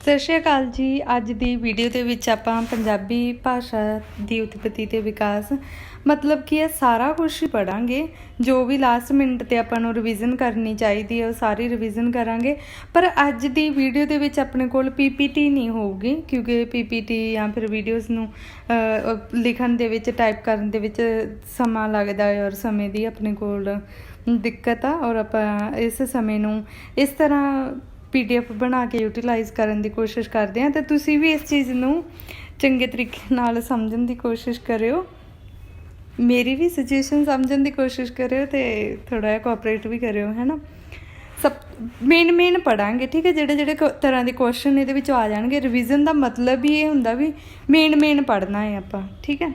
ਸਤਿ ਸ਼੍ਰੀ ਅਕਾਲ ਜੀ। ਅੱਜ ਦੀ ਵੀਡੀਓ ਦੇ ਵਿੱਚ ਆਪਾਂ ਪੰਜਾਬੀ ਭਾਸ਼ਾ ਦੀ ਉਤਪਤੀ ਤੇ ਵਿਕਾਸ ਮਤਲਬ ਕੀ ਹੈ ਸਾਰਾ ਕੁਛ ਹੀ ਪੜਾਂਗੇ। ਜੋ ਵੀ ਲਾਸਟ ਮਿੰਟ ਤੇ ਆਪਾਂ ਨੂੰ ਰਿਵੀਜ਼ਨ ਕਰਨੀ ਚਾਹੀਦੀ ਹੈ ਉਹ ਸਾਰੀ ਰਿਵੀਜ਼ਨ ਕਰਾਂਗੇ। ਪਰ ਅੱਜ ਦੀ ਵੀਡੀਓ ਦੇ ਵਿੱਚ ਆਪਣੇ ਕੋਲ ਪੀਪੀਟੀ ਨਹੀਂ ਹੋਊਗੀ, ਕਿਉਂਕਿ ਪੀਪੀਟੀ ਜਾਂ ਫਿਰ ਵੀਡੀਓਜ਼ ਨੂੰ ਲਿਖਣ ਦੇ ਵਿੱਚ, ਟਾਈਪ ਕਰਨ ਦੇ ਵਿੱਚ ਸਮਾਂ ਲੱਗਦਾ ਹੈ ਔਰ ਸਮੇਂ ਦੀ ਆਪਣੇ ਕੋਲ ਦਿੱਕਤ ਆ। ਔਰ ਆਪਾਂ ਇਸ ਸਮੇਂ ਨੂੰ ਇਸ ਤਰ੍ਹਾਂ PDF ਬਣਾ ਕੇ ਯੂਟੀਲਾਈਜ਼ ਕਰਨ ਦੀ ਕੋਸ਼ਿਸ਼ ਕਰਦੇ ਹਾਂ। ਅਤੇ ਤੁਸੀਂ ਵੀ ਇਸ ਚੀਜ਼ ਨੂੰ ਚੰਗੇ ਤਰੀਕੇ ਨਾਲ ਸਮਝਣ ਦੀ ਕੋਸ਼ਿਸ਼ ਕਰਿਓ, ਮੇਰੀ ਵੀ ਸਿਚੁਏਸ਼ਨ ਸਮਝਣ ਦੀ ਕੋਸ਼ਿਸ਼ ਕਰਿਓ ਅਤੇ ਥੋੜ੍ਹਾ ਜਿਹਾ ਕੋਆਪਰੇਟ ਵੀ ਕਰਿਓ, ਹੈ ਨਾ। ਸਭ ਮੇਨ ਪੜ੍ਹਾਂਗੇ, ਠੀਕ ਹੈ। ਜਿਹੜੇ ਤਰ੍ਹਾਂ ਦੇ ਕੁਐਸਚਨ ਇਹਦੇ ਵਿੱਚੋਂ ਆ ਜਾਣਗੇ। ਰਿਵੀਜ਼ਨ ਦਾ ਮਤਲਬ ਹੀ ਇਹ ਹੁੰਦਾ ਵੀ ਮੇਨ ਪੜ੍ਹਨਾ ਹੈ ਆਪਾਂ, ਠੀਕ ਹੈ।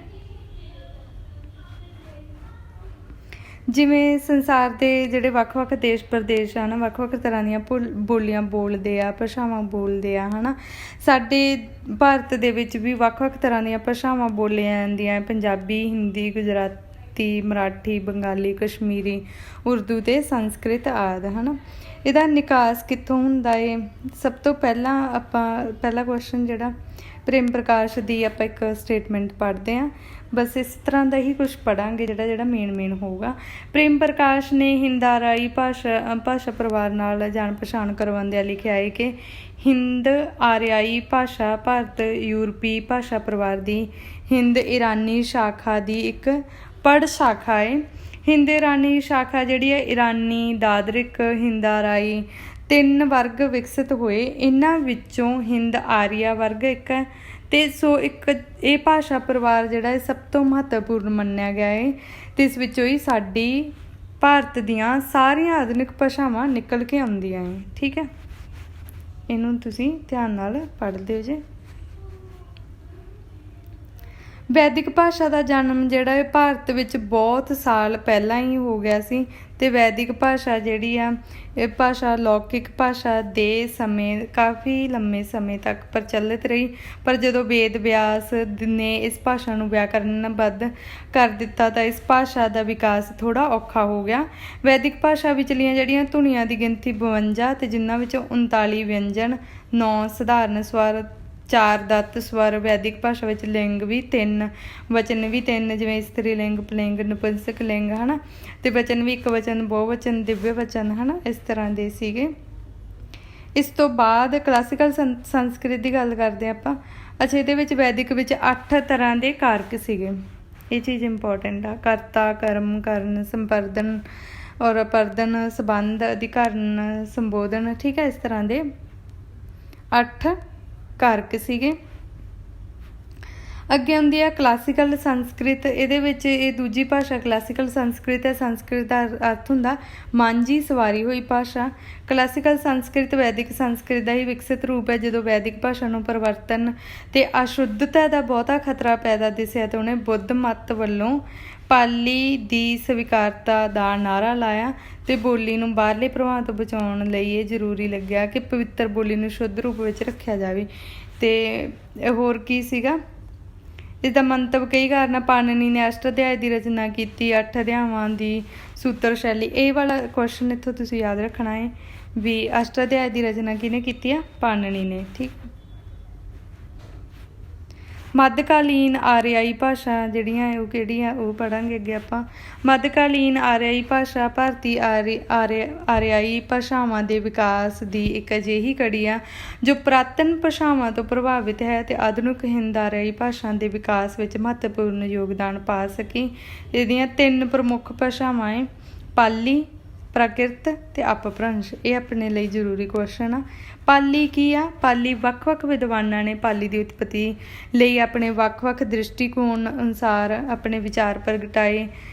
ਜਿਵੇਂ ਸੰਸਾਰ ਦੇ ਜਿਹੜੇ ਵੱਖ-ਵੱਖ ਦੇਸ਼ ਪ੍ਰਦੇਸ਼ ਹਨ, ਵੱਖ-ਵੱਖ ਤਰ੍ਹਾਂ ਦੀਆਂ ਬੋਲੀਆਂ ਬੋਲਦੇ ਆ, ਭਾਸ਼ਾਵਾਂ ਬੋਲਦੇ ਆ, ਹੈ ਨਾ। ਸਾਡੇ ਭਾਰਤ ਦੇ ਵਿੱਚ ਵੀ ਵੱਖ-ਵੱਖ ਤਰ੍ਹਾਂ ਦੀਆਂ ਭਾਸ਼ਾਵਾਂ ਬੋਲੀਆਂ ਜਾਂਦੀਆਂ, ਪੰਜਾਬੀ, ਹਿੰਦੀ, ਗੁਜਰਾਤੀ, ਮਰਾਠੀ, ਬੰਗਾਲੀ, ਕਸ਼ਮੀਰੀ, ਉਰਦੂ ਅਤੇ ਸੰਸਕ੍ਰਿਤ ਆਦਿ, ਹੈ ਨਾ। ਇਹਦਾ ਨਿਕਾਸ ਕਿੱਥੋਂ ਹੁੰਦਾ ਏ? ਸਭ ਤੋਂ ਪਹਿਲਾਂ ਆਪਾਂ ਪਹਿਲਾ ਕੁਐਸਚਨ ਜਿਹੜਾ ਪ੍ਰੇਮ ਪ੍ਰਕਾਸ਼ ਦੀ ਆਪਾਂ ਇੱਕ ਸਟੇਟਮੈਂਟ ਪੜ੍ਹਦੇ ਹਾਂ। ਬਸ ਇਸ ਤਰ੍ਹਾਂ ਦਾ ਹੀ ਕੁਛ ਪੜ੍ਹਾਂਗੇ ਜਿਹੜਾ ਮੇਨ ਹੋਊਗਾ। ਪ੍ਰੇਮ ਪ੍ਰਕਾਸ਼ ਨੇ ਹਿੰਦ ਆਰਿਆਈ ਭਾਸ਼ਾ ਪਰਿਵਾਰ ਨਾਲ ਜਾਣ ਪਛਾਣ ਕਰਵਾਉਂਦਿਆਂ ਲਿਖਿਆ ਹੈ ਕਿ ਹਿੰਦ ਆਰਿਆਈ ਭਾਸ਼ਾ ਭਾਰਤ ਯੂਰਪੀ ਭਾਸ਼ਾ ਪਰਿਵਾਰ ਦੀ ਹਿੰਦ ਈਰਾਨੀ ਸ਼ਾਖਾ ਦੀ ਇੱਕ ਪੜ੍ਹ ਸ਼ਾਖਾ ਹੈ। ਹਿੰਦ ਈਰਾਨੀ ਸ਼ਾਖਾ ਜਿਹੜੀ ਹੈ, ਈਰਾਨੀ, ਦਾਦਰਿਕ, ਹਿੰਦ ਆਰਿਆਈ 3 ਵਰਗ ਵਿਕਸਿਤ ਹੋਏ। ਇਹਨਾਂ ਵਿੱਚੋਂ ਹਿੰਦ ਆਰੀਆ ਵਰਗ ਇੱਕ ਹੈ। ਅਤੇ ਸੋ ਇਹ ਭਾਸ਼ਾ ਪਰਿਵਾਰ ਜਿਹੜਾ ਇਹ ਸਭ ਤੋਂ ਮਹੱਤਵਪੂਰਨ ਮੰਨਿਆ ਗਿਆ ਹੈ ਅਤੇ ਇਸ ਵਿੱਚੋਂ ਹੀ ਸਾਡੀ ਭਾਰਤ ਦੀਆਂ ਸਾਰੀਆਂ ਆਧੁਨਿਕ ਭਾਸ਼ਾਵਾਂ ਨਿਕਲ ਕੇ ਆਉਂਦੀਆਂ ਹੈ, ਠੀਕ ਹੈ। ਇਹਨੂੰ ਤੁਸੀਂ ਧਿਆਨ ਨਾਲ ਪੜ੍ਹਦੇ ਹੋ ਜੇ। ਵੈਦਿਕ ਭਾਸ਼ਾ ਦਾ ਜਨਮ ਜਿਹੜਾ ਹੈ ਭਾਰਤ ਵਿੱਚ ਬਹੁਤ ਸਾਲ ਪਹਿਲਾਂ ਹੀ ਹੋ ਗਿਆ ਸੀ ਅਤੇ ਵੈਦਿਕ ਭਾਸ਼ਾ ਜਿਹੜੀ ਆ ਇਹ ਭਾਸ਼ਾ ਲੌਕਿਕ ਭਾਸ਼ਾ ਦੇ ਸਮੇਂ ਕਾਫੀ ਲੰਮੇ ਸਮੇਂ ਤੱਕ ਪ੍ਰਚਲਿਤ ਰਹੀ। ਪਰ ਜਦੋਂ ਵੇਦ ਵਿਆਸ ਨੇ ਇਸ ਭਾਸ਼ਾ ਨੂੰ ਵਿਆਕਰਨਬੱਧ ਕਰ ਦਿੱਤਾ ਤਾਂ ਇਸ ਭਾਸ਼ਾ ਦਾ ਵਿਕਾਸ ਥੋੜ੍ਹਾ ਔਖਾ ਹੋ ਗਿਆ। ਵੈਦਿਕ ਭਾਸ਼ਾ ਵਿਚਲੀਆਂ ਜਿਹੜੀਆਂ ਧੁਨੀਆਂ ਦੀ ਗਿਣਤੀ 52 ਅਤੇ ਜਿਨ੍ਹਾਂ ਵਿੱਚੋਂ 39 ਵਿਅੰਜਨ, 9 ਸਧਾਰਨ ਸਵਰ, 4 ਦੱਤ ਸਵਰ। ਵੈਦਿਕ ਭਾਸ਼ਾ ਵਿੱਚ ਲਿੰਗ ਵੀ 3, ਵਚਨ ਵੀ 3, ਜਿਵੇਂ ਇਸਤਰੀ ਲਿੰਗ, ਪੁਲਿੰਗ, ਨਪੁੰਸਕ ਲਿੰਗ, ਹੈ ਨਾ। ਅਤੇ ਵਚਨ ਵੀ 1 ਵਚਨ, ਬਹੁਵਚਨ, ਦਿਵਯ ਵਚਨ, ਹੈ ਨਾ, ਇਸ ਤਰ੍ਹਾਂ ਦੇ ਸੀਗੇ। ਇਸ ਤੋਂ ਬਾਅਦ ਕਲਾਸੀਕਲ ਸੰਸਕ੍ਰਿਤ ਦੀ ਗੱਲ ਕਰਦੇ ਆਪਾਂ। ਅੱਛਾ, ਇਹਦੇ ਵਿੱਚ ਵੈਦਿਕ ਵਿੱਚ 8 ਤਰ੍ਹਾਂ ਦੇ ਕਾਰਕ ਸੀਗੇ। ਇਹ ਚੀਜ਼ ਇੰਪੋਰਟੈਂਟ ਆ। ਕਰਤਾ, ਕਰਮ, ਕਰਨ, ਸੰਪਰਦਨ ਔਰ ਅਪਰਦਨ, ਸੰਬੰਧ, ਅਧਿਕਰਨ, ਸੰਬੋਧਨ, ਠੀਕ ਹੈ। ਇਸ ਤਰ੍ਹਾਂ ਦੇ 8 ਕਾਰਕ ਸੀਗੇ। ਅੱਗੇ ਆਉਂਦੀ ਹੈ ਕਲਾਸੀਕਲ ਸੰਸਕ੍ਰਿਤ। ਇਹਦੇ ਵਿੱਚ ਇਹ ਦੂਜੀ ਭਾਸ਼ਾ ਕਲਾਸੀਕਲ ਸੰਸਕ੍ਰਿਤ ਹੈ। ਸੰਸਕ੍ਰਿਤ ਦਾ ਅਰਥ ਹੁੰਦਾ ਮਾਂਝੀ ਸਵਾਰੀ ਹੋਈ ਭਾਸ਼ਾ। ਕਲਾਸੀਕਲ ਸੰਸਕ੍ਰਿਤ ਵੈਦਿਕ ਸੰਸਕ੍ਰਿਤ ਦਾ ਹੀ ਵਿਕਸਿਤ ਰੂਪ ਹੈ। ਜਦੋਂ ਵੈਦਿਕ ਭਾਸ਼ਾ ਨੂੰ ਪਰਿਵਰਤਨ ਅਤੇ ਅਸ਼ੁੱਧਤਾ ਦਾ ਬਹੁਤਾ ਖਤਰਾ ਪੈਦਾ ਦਿਸਿਆ ਤਾਂ ਉਹਨੇ ਬੁੱਧ ਮੱਤ ਵੱਲੋਂ ਪਾਲੀ ਦੀ ਸਵੀਕਾਰਤਾ ਦਾ ਨਾਅਰਾ ਲਾਇਆ ਅਤੇ ਬੋਲੀ ਨੂੰ ਬਾਹਰਲੇ ਪ੍ਰਭਾਵਾਂ ਤੋਂ ਬਚਾਉਣ ਲਈ ਇਹ ਜ਼ਰੂਰੀ ਲੱਗਿਆ ਕਿ ਪਵਿੱਤਰ ਬੋਲੀ ਨੂੰ ਸ਼ੁੱਧ ਰੂਪ ਵਿੱਚ ਰੱਖਿਆ ਜਾਵੇ। ਅਤੇ ਹੋਰ ਕੀ ਸੀਗਾ ਇਸਦਾ ਮੰਤਵ? ਕਈ ਕਾਰਨ ਪਾਣਨੀ ਨੇ ਅਸ਼ਟ ਅਧਿਆਏ ਦੀ ਰਚਨਾ ਕੀਤੀ, 8 ਅਧਿਆਵਾਂ ਦੀ ਸੂਤਰ ਸ਼ੈਲੀ। ਇਹ ਵਾਲਾ ਕੁਐਸਚਨ ਇੱਥੋਂ ਤੁਸੀਂ ਯਾਦ ਰੱਖਣਾ ਹੈ ਵੀ ਅਸ਼ਟ ਅਧਿਆਏ ਦੀ ਰਚਨਾ ਕਿਹਨੇ ਕੀਤੀ ਆ? ਪਾਣਨੀ ਨੇ, ਠੀਕ। ਮੱਧਕਾਲੀਨ ਆਰਿਆਈ ਭਾਸ਼ਾ ਜਿਹੜੀਆਂ ਉਹ ਕਿਹੜੀ ਆ ਉਹ ਪੜ੍ਹਾਂਗੇ ਅੱਗੇ ਆਪਾਂ। ਮੱਧਕਾਲੀਨ ਆਰਿਆਈ ਭਾਸ਼ਾ ਭਾਰਤੀ ਆਰਿਆਈ ਭਾਸ਼ਾਵਾਂ ਦੇ ਵਿਕਾਸ ਦੀ ਇੱਕ ਅਜਿਹੀ ਕੜੀ ਆ ਜੋ ਪੁਰਾਤਨ ਭਾਸ਼ਾਵਾਂ ਤੋਂ ਪ੍ਰਭਾਵਿਤ ਹੈ ਅਤੇ ਆਧੁਨਿਕ ਹਿੰਦ ਆਰਿਆਈ ਭਾਸ਼ਾ ਦੇ ਵਿਕਾਸ ਵਿੱਚ ਮਹੱਤਵਪੂਰਨ ਯੋਗਦਾਨ ਪਾ ਸਕੀ। ਇਹਦੀਆਂ 3 ਪ੍ਰਮੁੱਖ ਭਾਸ਼ਾਵਾਂ ਹੈ, ਪਾਲੀ, ਪ੍ਰਾਕ੍ਰਿਤ ਅਤੇ ਅਪਭ੍ਰੰਸ਼। ਇਹ ਆਪਣੇ ਲਈ ਜ਼ਰੂਰੀ ਕੁਐਸਚਨ ਆ। ਪਾਲੀ ਕੀ ਆ? ਪਾਲੀ ਵੱਖ-ਵੱਖ ਵਿਦਵਾਨਾਂ ਨੇ ਪਾਲੀ ਦੀ ਉਤਪਤੀ ਲਈ ਆਪਣੇ ਵੱਖ-ਵੱਖ ਦ੍ਰਿਸ਼ਟੀਕੋਣ ਅਨੁਸਾਰ ਆਪਣੇ ਵਿਚਾਰ ਪ੍ਰਗਟਾਏ।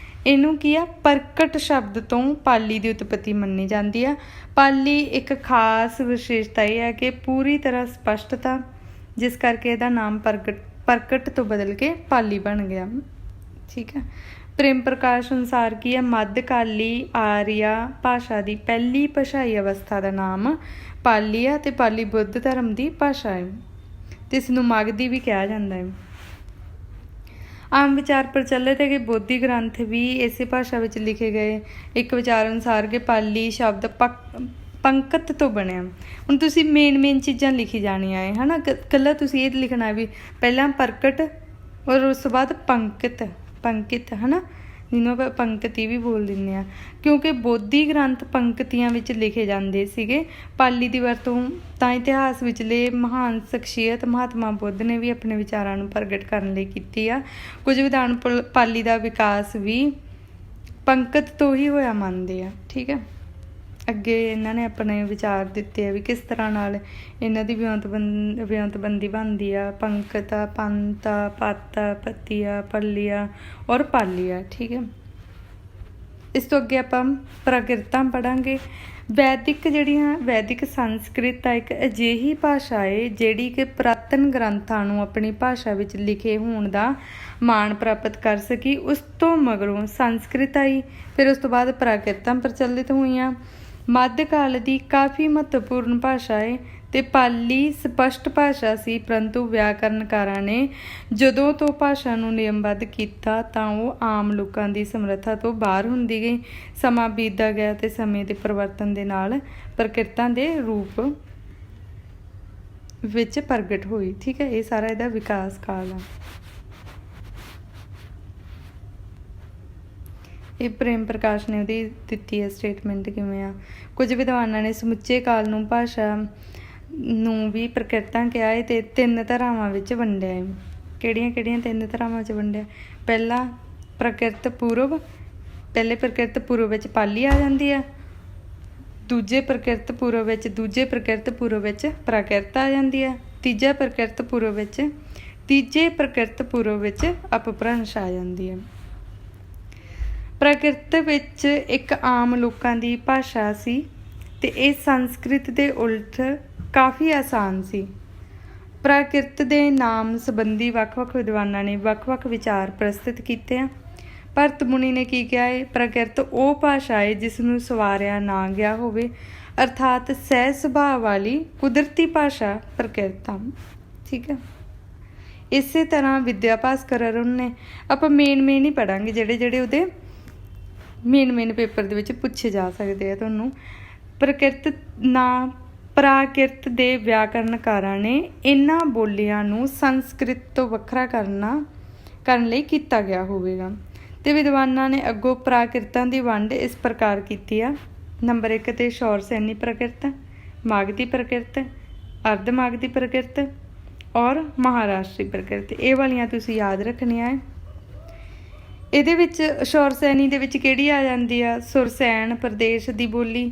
ਇਹਨੂੰ ਕੀ ਆ? ਪ੍ਰਕਟ ਸ਼ਬਦ ਤੋਂ ਪਾਲੀ ਦੀ ਉਤਪਤੀ ਮੰਨੀ ਜਾਂਦੀ ਆ। ਪਾਲੀ ਇੱਕ ਖਾਸ ਵਿਸ਼ੇਸ਼ਤਾ ਇਹ ਹੈ ਕਿ ਪੂਰੀ ਤਰ੍ਹਾਂ ਸਪਸ਼ਟਤਾ, ਜਿਸ ਕਰਕੇ ਇਹਦਾ ਨਾਮ ਪ੍ਰਕਟ ਤੋਂ ਬਦਲ ਕੇ ਪਾਲੀ ਬਣ ਗਿਆ, ਠੀਕ ਹੈ। ਪ੍ਰੇਮ ਪ੍ਰਕਾਸ਼ ਅਨੁਸਾਰ ਕੀ ਹੈ? ਮੱਧਕਾਲੀ ਆਰੀਆ ਭਾਸ਼ਾ ਦੀ ਪਹਿਲੀ ਭਾਸ਼ਾਈ ਅਵਸਥਾ ਦਾ ਨਾਮ ਪਾਲੀ ਆ ਅਤੇ ਪਾਲੀ ਬੁੱਧ ਧਰਮ ਦੀ ਭਾਸ਼ਾ ਹੈ ਅਤੇ ਇਸ ਨੂੰ ਮਗਧੀ ਵੀ ਕਿਹਾ ਜਾਂਦਾ ਹੈ। ਆਮ ਵਿਚਾਰ ਪ੍ਰਚਲਿਤ ਹੈ ਕਿ ਬੋਧੀ ਗ੍ਰੰਥ ਵੀ ਇਸੇ ਭਾਸ਼ਾ ਵਿੱਚ ਲਿਖੇ ਗਏ। ਇੱਕ ਵਿਚਾਰ ਅਨੁਸਾਰ ਕਿ ਪਾਲੀ ਸ਼ਬਦ ਪੰਕਤ ਤੋਂ ਬਣਿਆ। ਹੁਣ ਤੁਸੀਂ ਮੇਨ ਚੀਜ਼ਾਂ ਲਿਖੀ ਜਾਣੀਆਂ ਹੈ ਨਾ, ਇਕੱਲਾ ਤੁਸੀਂ ਇਹ ਲਿਖਣਾ ਵੀ ਪਹਿਲਾਂ ਪ੍ਰਗਟ ਔਰ ਉਸ ਤੋਂ ਬਾਅਦ ਪੰਕਿਤ ਹੈ ਨਾ, ਜਿਹਨੂੰ ਆਪਾਂ ਪੰਕਤੀ ਵੀ ਬੋਲ ਦਿੰਦੇ ਹਾਂ, ਕਿਉਂਕਿ ਬੋਧੀ ਗ੍ਰੰਥ ਪੰਕਤੀਆਂ ਵਿੱਚ ਲਿਖੇ ਜਾਂਦੇ ਸੀਗੇ। ਪਾਲੀ ਦੀ ਵਰਤੋਂ ਤਾਂ ਇਤਿਹਾਸ ਵਿਚਲੇ ਮਹਾਨ ਸ਼ਖਸੀਅਤ ਮਹਾਤਮਾ ਬੁੱਧ ਨੇ ਵੀ ਆਪਣੇ ਵਿਚਾਰਾਂ ਨੂੰ ਪ੍ਰਗਟ ਕਰਨ ਲਈ ਕੀਤੀ ਆ। ਕੁਝ ਵਿਦਵਾਨ ਪਾਲੀ ਦਾ ਵਿਕਾਸ ਵੀ ਪੰਕਤ ਤੋਂ ਹੀ ਹੋਇਆ ਮੰਨਦੇ ਆ। ਠੀਕ ਹੈ, ਅੱਗੇ ਇਹਨਾਂ ਨੇ ਆਪਣੇ ਵਿਚਾਰ ਦਿੱਤੇ ਆ ਵੀ ਕਿਸ ਤਰ੍ਹਾਂ ਨਾਲ ਇਹਨਾਂ ਦੀ ਵਿਉਂਤਬੰਦੀ ਬਣਦੀ ਆ। ਪੰਕਤਾ, ਪੰਤਾ, ਪਾਤਾ, ਪਤੀਆ, ਪੱਲੀਆ ਔਰ ਪਾਲੀਆ। ਠੀਕ ਹੈ, ਇਸ ਤੋਂ ਅੱਗੇ ਆਪਾਂ ਪ੍ਰਾਕ੍ਰਿਤਾਂ ਪੜ੍ਹਾਂਗੇ। ਵੈਦਿਕ ਸੰਸਕ੍ਰਿਤ ਆ ਇੱਕ ਅਜਿਹੀ ਭਾਸ਼ਾ ਹੈ ਜਿਹੜੀ ਕਿ ਪੁਰਾਤਨ ਗ੍ਰੰਥਾਂ ਨੂੰ ਆਪਣੀ ਭਾਸ਼ਾ ਵਿੱਚ ਲਿਖੇ ਹੋਣ ਦਾ ਮਾਣ ਪ੍ਰਾਪਤ ਕਰ ਸਕੀ। ਉਸ ਤੋਂ ਮਗਰੋਂ ਸੰਸਕ੍ਰਿਤ ਆਈ, ਫਿਰ ਉਸ ਤੋਂ ਬਾਅਦ ਪ੍ਰਾਕ੍ਰਿਤਾਂ ਪ੍ਰਚਲਿਤ ਹੋਈਆਂ। ਮੱਧ ਕਾਲ ਦੀ ਕਾਫੀ ਮਹੱਤਵਪੂਰਨ ਭਾਸ਼ਾ ਹੈ ਤੇ ਪਾਲੀ ਸਪਸ਼ਟ ਭਾਸ਼ਾ ਸੀ, ਪਰੰਤੂ ਵਿਆਕਰਨਕਾਰਾਂ ਨੇ ਜਦੋਂ ਤੋਂ ਭਾਸ਼ਾ ਨੂੰ ਨਿਯਮਬੱਧ ਕੀਤਾ ਤਾਂ ਉਹ ਆਮ ਲੋਕਾਂ ਦੀ ਸਮਰੱਥਾ ਤੋਂ ਬਾਹਰ ਹੁੰਦੀ ਗਈ। ਸਮਾਂ ਬੀਤਦਾ ਗਿਆ ਤੇ ਸਮੇਂ ਦੇ ਪਰਿਵਰਤਨ ਦੇ ਨਾਲ ਪ੍ਰਕਿਰਤਾਂ ਦੇ ਰੂਪ ਵਿੱਚ ਪ੍ਰਗਟ ਹੋਈ। ਠੀਕ ਹੈ, ਇਹ ਸਾਰਾ ਇਹਦਾ ਵਿਕਾਸ ਕਾਲ ਆ। ਇਹ ਪ੍ਰੇਮ ਪ੍ਰਕਾਸ਼ ਨੇ ਉਹਦੀ ਦਿੱਤੀ ਹੈ ਸਟੇਟਮੈਂਟ ਕਿਵੇਂ ਆ। ਕੁਝ ਵਿਦਵਾਨਾਂ ਨੇ ਸਮੁੱਚੇ ਕਾਲ ਨੂੰ ਭਾਸ਼ਾ ਨੂੰ ਵੀ ਪ੍ਰਕਿਰਤਾਂ ਕਿਹਾ ਹੈ ਤੇ 3 ਧਾਰਾਵਾਂ ਵਿੱਚ ਵੰਡਿਆ ਹੈ। ਕਿਹੜੀਆਂ 3 ਧਾਰਾਵਾਂ 'ਚ ਵੰਡਿਆ? ਪਹਿਲੇ ਪ੍ਰਕਿਰਤ ਪੂਰਵ ਵਿੱਚ ਪਾਲੀ ਆ ਜਾਂਦੀ ਆ। ਦੂਜੇ ਪ੍ਰਕਿਰਤ ਪੂਰਵ ਵਿੱਚ ਪ੍ਰਾਕ੍ਰਿਤ ਆ ਜਾਂਦੀ ਆ। ਤੀਜੇ ਪ੍ਰਕਿਰਤ ਪੂਰਵ ਵਿੱਚ ਅਪਭ੍ਰੰਸ਼ ਆ ਜਾਂਦੀ ਹੈ। ਪ੍ਰਾਕ੍ਰਿਤ ਵਿੱਚ ਇੱਕ ਆਮ ਲੋਕਾਂ ਦੀ ਭਾਸ਼ਾ ਸੀ ਤੇ ਇਹ ਸੰਸਕ੍ਰਿਤ ਦੇ ਉਲਟ ਕਾਫੀ ਆਸਾਨ ਸੀ। ਪ੍ਰਾਕ੍ਰਿਤ ਦੇ ਨਾਮ ਸੰਬੰਧੀ ਵੱਖ-ਵੱਖ ਵਿਦਵਾਨਾਂ ਨੇ ਵੱਖ-ਵੱਖ ਵਿਚਾਰ ਪ੍ਰਸਤੁਤ ਕੀਤੇ ਆ। ਭਰਤ ਮੁਨੀ ਨੇ ਕੀ ਕਿਹਾ ਹੈ? ਪ੍ਰਾਕ੍ਰਿਤ ਉਹ ਭਾਸ਼ਾ ਹੈ ਜਿਸ ਨੂੰ ਸਵਾਰਿਆ ਨਾ ਗਿਆ ਹੋਵੇ, ਅਰਥਾਤ ਸਹਿ ਸੁਭਾਅ ਵਾਲੀ ਕੁਦਰਤੀ ਭਾਸ਼ਾ ਪ੍ਰਕਿਰਤ ਆ। ਠੀਕ ਹੈ, ਇਸੇ ਤਰ੍ਹਾਂ ਵਿਦਿਆ ਭਾਸਕਰ ਅਰੁਣ ਨੇ, ਆਪਾਂ ਮੇਨ ਹੀ ਪੜ੍ਹਾਂਗੇ ਜਿਹੜੇ ਉਹਦੇ ਮੇਨ ਪੇਪਰ ਦੇ ਵਿੱਚ ਪੁੱਛੇ ਜਾ ਸਕਦੇ ਆ ਤੁਹਾਨੂੰ। ਪ੍ਰਾਕ੍ਰਿਤ ਦੇ ਵਿਆਕਰਨਕਾਰਾਂ ਨੇ ਇਹਨਾਂ ਬੋਲੀਆਂ ਨੂੰ ਸੰਸਕ੍ਰਿਤ ਤੋਂ ਵੱਖਰਾ ਕਰਨ ਲਈ ਕੀਤਾ ਗਿਆ ਹੋਵੇਗਾ। ਤੇ ਵਿਦਵਾਨਾਂ ਨੇ ਅੱਗੋਂ ਪ੍ਰਾਕ੍ਰਿਤਾਂ ਦੀ ਵੰਡ ਇਸ ਪ੍ਰਕਾਰ ਕੀਤੀ ਆ। ਨੰਬਰ 1 ਤੇ ਸ਼ੌਰਸੈਨੀ ਪ੍ਰਕਿਰਤ, ਮਾਗਧੀ ਪ੍ਰਕਿਰਤ, ਅਰਧ ਮਾਗਧੀ ਪ੍ਰਕਿਰਤ ਔਰ ਮਹਾਰਾਸ਼ਟਰੀ ਪ੍ਰਕਿਰਤ। ਇਹ ਵਾਲੀਆਂ ਤੁਸੀਂ ਯਾਦ ਰੱਖਣੀਆਂ ਹੈ। ਇਹਦੇ ਵਿੱਚ ਸ਼ੌਰਸੈਨੀ ਦੇ ਵਿੱਚ ਕਿਹੜੀ ਆ ਜਾਂਦੀ ਆ? ਸੁਰਸੈਨ ਪ੍ਰਦੇਸ਼ ਦੀ ਬੋਲੀ।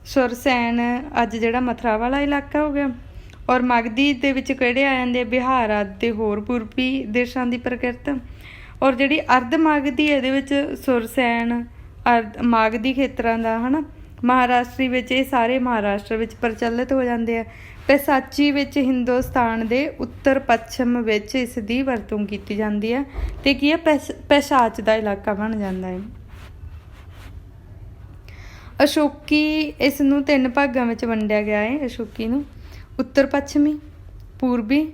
ਸੁਰਸੈਨ ਅੱਜ ਜਿਹੜਾ ਮਥੁਰਾ ਵਾਲਾ ਇਲਾਕਾ ਹੋ ਗਿਆ। ਔਰ ਮਾਗਧੀ ਦੇ ਵਿੱਚ ਕਿਹੜੇ ਆ ਜਾਂਦੇ? ਬਿਹਾਰ ਆਦਿ ਤੇ ਹੋਰ ਪੂਰਬੀ ਦੇਸ਼ਾਂ ਦੀ ਪ੍ਰਕਿਰਤ। ਔਰ ਜਿਹੜੀ ਅਰਧ ਮਾਗਧੀ ਇਹਦੇ ਵਿੱਚ ਸੁਰਸੈਨ ਮਾਗਧੀ ਖੇਤਰਾਂ ਦਾ ਹੈ ਨਾ। ਮਹਾਰਾਸ਼ਟਰੀ ਵਿੱਚ ਇਹ ਸਾਰੇ ਮਹਾਰਾਸ਼ਟਰ ਵਿੱਚ ਪ੍ਰਚਲਿਤ ਹੋ ਜਾਂਦੇ ਆ। ਪੈਸਾਚੀ ਵਿੱਚ ਹਿੰਦੁਸਤਾਨ ਦੇ ਉੱਤਰ ਪੱਛਮ ਵਿੱਚ ਇਸ ਦੀ ਵਰਤੋਂ ਕੀਤੀ ਜਾਂਦੀ ਹੈ ਤੇ ਕੀ ਹੈ? ਪੈਸਾਚ ਦਾ ਇਲਾਕਾ ਬਣ ਜਾਂਦਾ ਹੈ। ਅਸ਼ੋਕੀ ਇਸ ਨੂੰ 3 ਭਾਗਾਂ ਵਿੱਚ ਵੰਡਿਆ ਗਿਆ ਹੈ। ਅਸ਼ੋਕੀ ਨੂੰ ਉੱਤਰ ਪੱਛਮੀ, ਪੂਰਬੀ,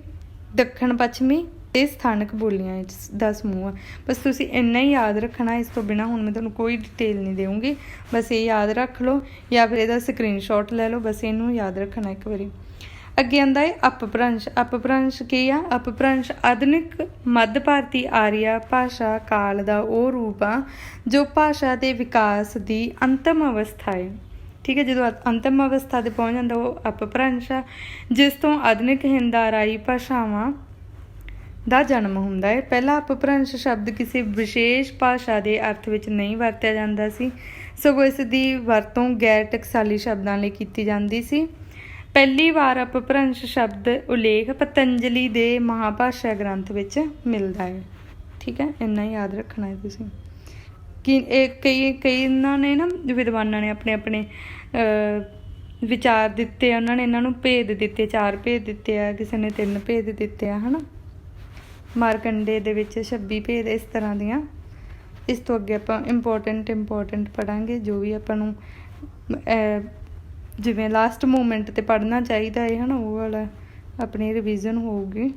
ਦੱਖਣ ਪੱਛਮੀ ਤੇ ਸਥਾਨਕ ਬੋਲੀਆਂ ਦਾ ਸਮੂਹ ਆ। ਬਸ ਤੁਸੀਂ ਇੰਨਾ ਹੀ ਯਾਦ ਰੱਖਣਾ। ਇਸ ਤੋਂ ਬਿਨਾਂ ਹੁਣ ਮੈਂ ਤੁਹਾਨੂੰ ਕੋਈ ਡਿਟੇਲ ਨਹੀਂ ਦੇਵਾਂਗੀ। ਬਸ ਇਹ ਯਾਦ ਰੱਖ ਲਓ ਜਾਂ ਫਿਰ ਇਹਦਾ ਸਕਰੀਨਸ਼ਾਟ ਲੈ ਲਓ। ਬਸ ਇਹਨੂੰ ਯਾਦ ਰੱਖਣਾ ਇੱਕ ਵਾਰੀ। ਅੱਗੇ ਆਉਂਦਾ ਹੈ ਅਪਭ੍ਰੰਸ਼। ਅਪਭ੍ਰੰਸ਼ ਕੀ ਆ? ਅਪਭ੍ਰੰਸ਼ ਆਧੁਨਿਕ ਮੱਧ ਭਾਰਤੀ ਆਰੀਆ ਭਾਸ਼ਾ ਕਾਲ ਦਾ ਉਹ ਰੂਪ ਆ ਜੋ ਭਾਸ਼ਾ ਦੇ ਵਿਕਾਸ ਦੀ ਅੰਤਮ ਅਵਸਥਾ ਹੈ। ਠੀਕ ਹੈ, ਜਦੋਂ ਅੰਤਮ ਅਵਸਥਾ 'ਤੇ ਪਹੁੰਚ ਜਾਂਦਾ ਉਹ ਅਪਭ੍ਰੰਸ਼ ਆ, ਜਿਸ ਤੋਂ ਆਧੁਨਿਕ ਹਿੰਦ ਆਰਾਈ ਭਾਸ਼ਾਵਾਂ ਦਾ ਜਨਮ ਹੁੰਦਾ ਹੈ। ਪਹਿਲਾ ਅਪਭ੍ਰੰਸ਼ ਸ਼ਬਦ ਕਿਸੇ ਵਿਸ਼ੇਸ਼ ਭਾਸ਼ਾ ਦੇ ਅਰਥ ਵਿੱਚ ਨਹੀਂ ਵਰਤਿਆ ਜਾਂਦਾ ਸੀ, ਸਗੋਂ ਇਸ ਦੀ ਵਰਤੋਂ ਗੈਰ ਟਕਸਾਲੀ ਸ਼ਬਦਾਂ ਲਈ ਕੀਤੀ ਜਾਂਦੀ ਸੀ। ਪਹਿਲੀ ਵਾਰ ਅਪਭ੍ਰੰਸ਼ ਸ਼ਬਦ ਉਲੇਖ ਪਤੰਜਲੀ ਦੇ ਮਹਾਭਾਸ਼ਾ ਗ੍ਰੰਥ ਵਿੱਚ ਮਿਲਦਾ ਹੈ। ਠੀਕ ਹੈ, ਇੰਨਾ ਹੀ ਯਾਦ ਰੱਖਣਾ ਹੈ ਤੁਸੀਂ ਕਿ ਇਹ ਕਈ ਇਹਨਾਂ ਨੇ ਨਾ ਵਿਦਵਾਨਾਂ ਨੇ ਆਪਣੇ ਵਿਚਾਰ ਦਿੱਤੇ ਆ। ਉਹਨਾਂ ਨੇ ਇਹਨਾਂ ਨੂੰ ਭੇਦ ਦਿੱਤੇ, 4 ਭੇਦ ਦਿੱਤੇ ਆ, ਕਿਸੇ ਨੇ 3 ਭੇਦ ਦਿੱਤੇ ਆ, ਹੈ ਨਾ। ਮਾਰਕੰਡੇ ਦੇ ਵਿੱਚ 26 ਭੇਦ, ਇਸ ਤਰ੍ਹਾਂ ਦੀਆਂ। ਇਸ ਤੋਂ ਅੱਗੇ ਆਪਾਂ ਇੰਪੋਰਟੈਂਟ ਪੜ੍ਹਾਂਗੇ ਜੋ ਵੀ ਆਪਾਂ ਨੂੰ ਜਿਵੇਂ ਲਾਸਟ ਮੂਮੈਂਟ 'ਤੇ ਪੜ੍ਹਨਾ ਚਾਹੀਦਾ ਹੈ ਨਾ, ਉਹ ਵਾਲਾ ਆਪਣੀ ਰਿਵੀਜ਼ਨ ਹੋਊਗੀ।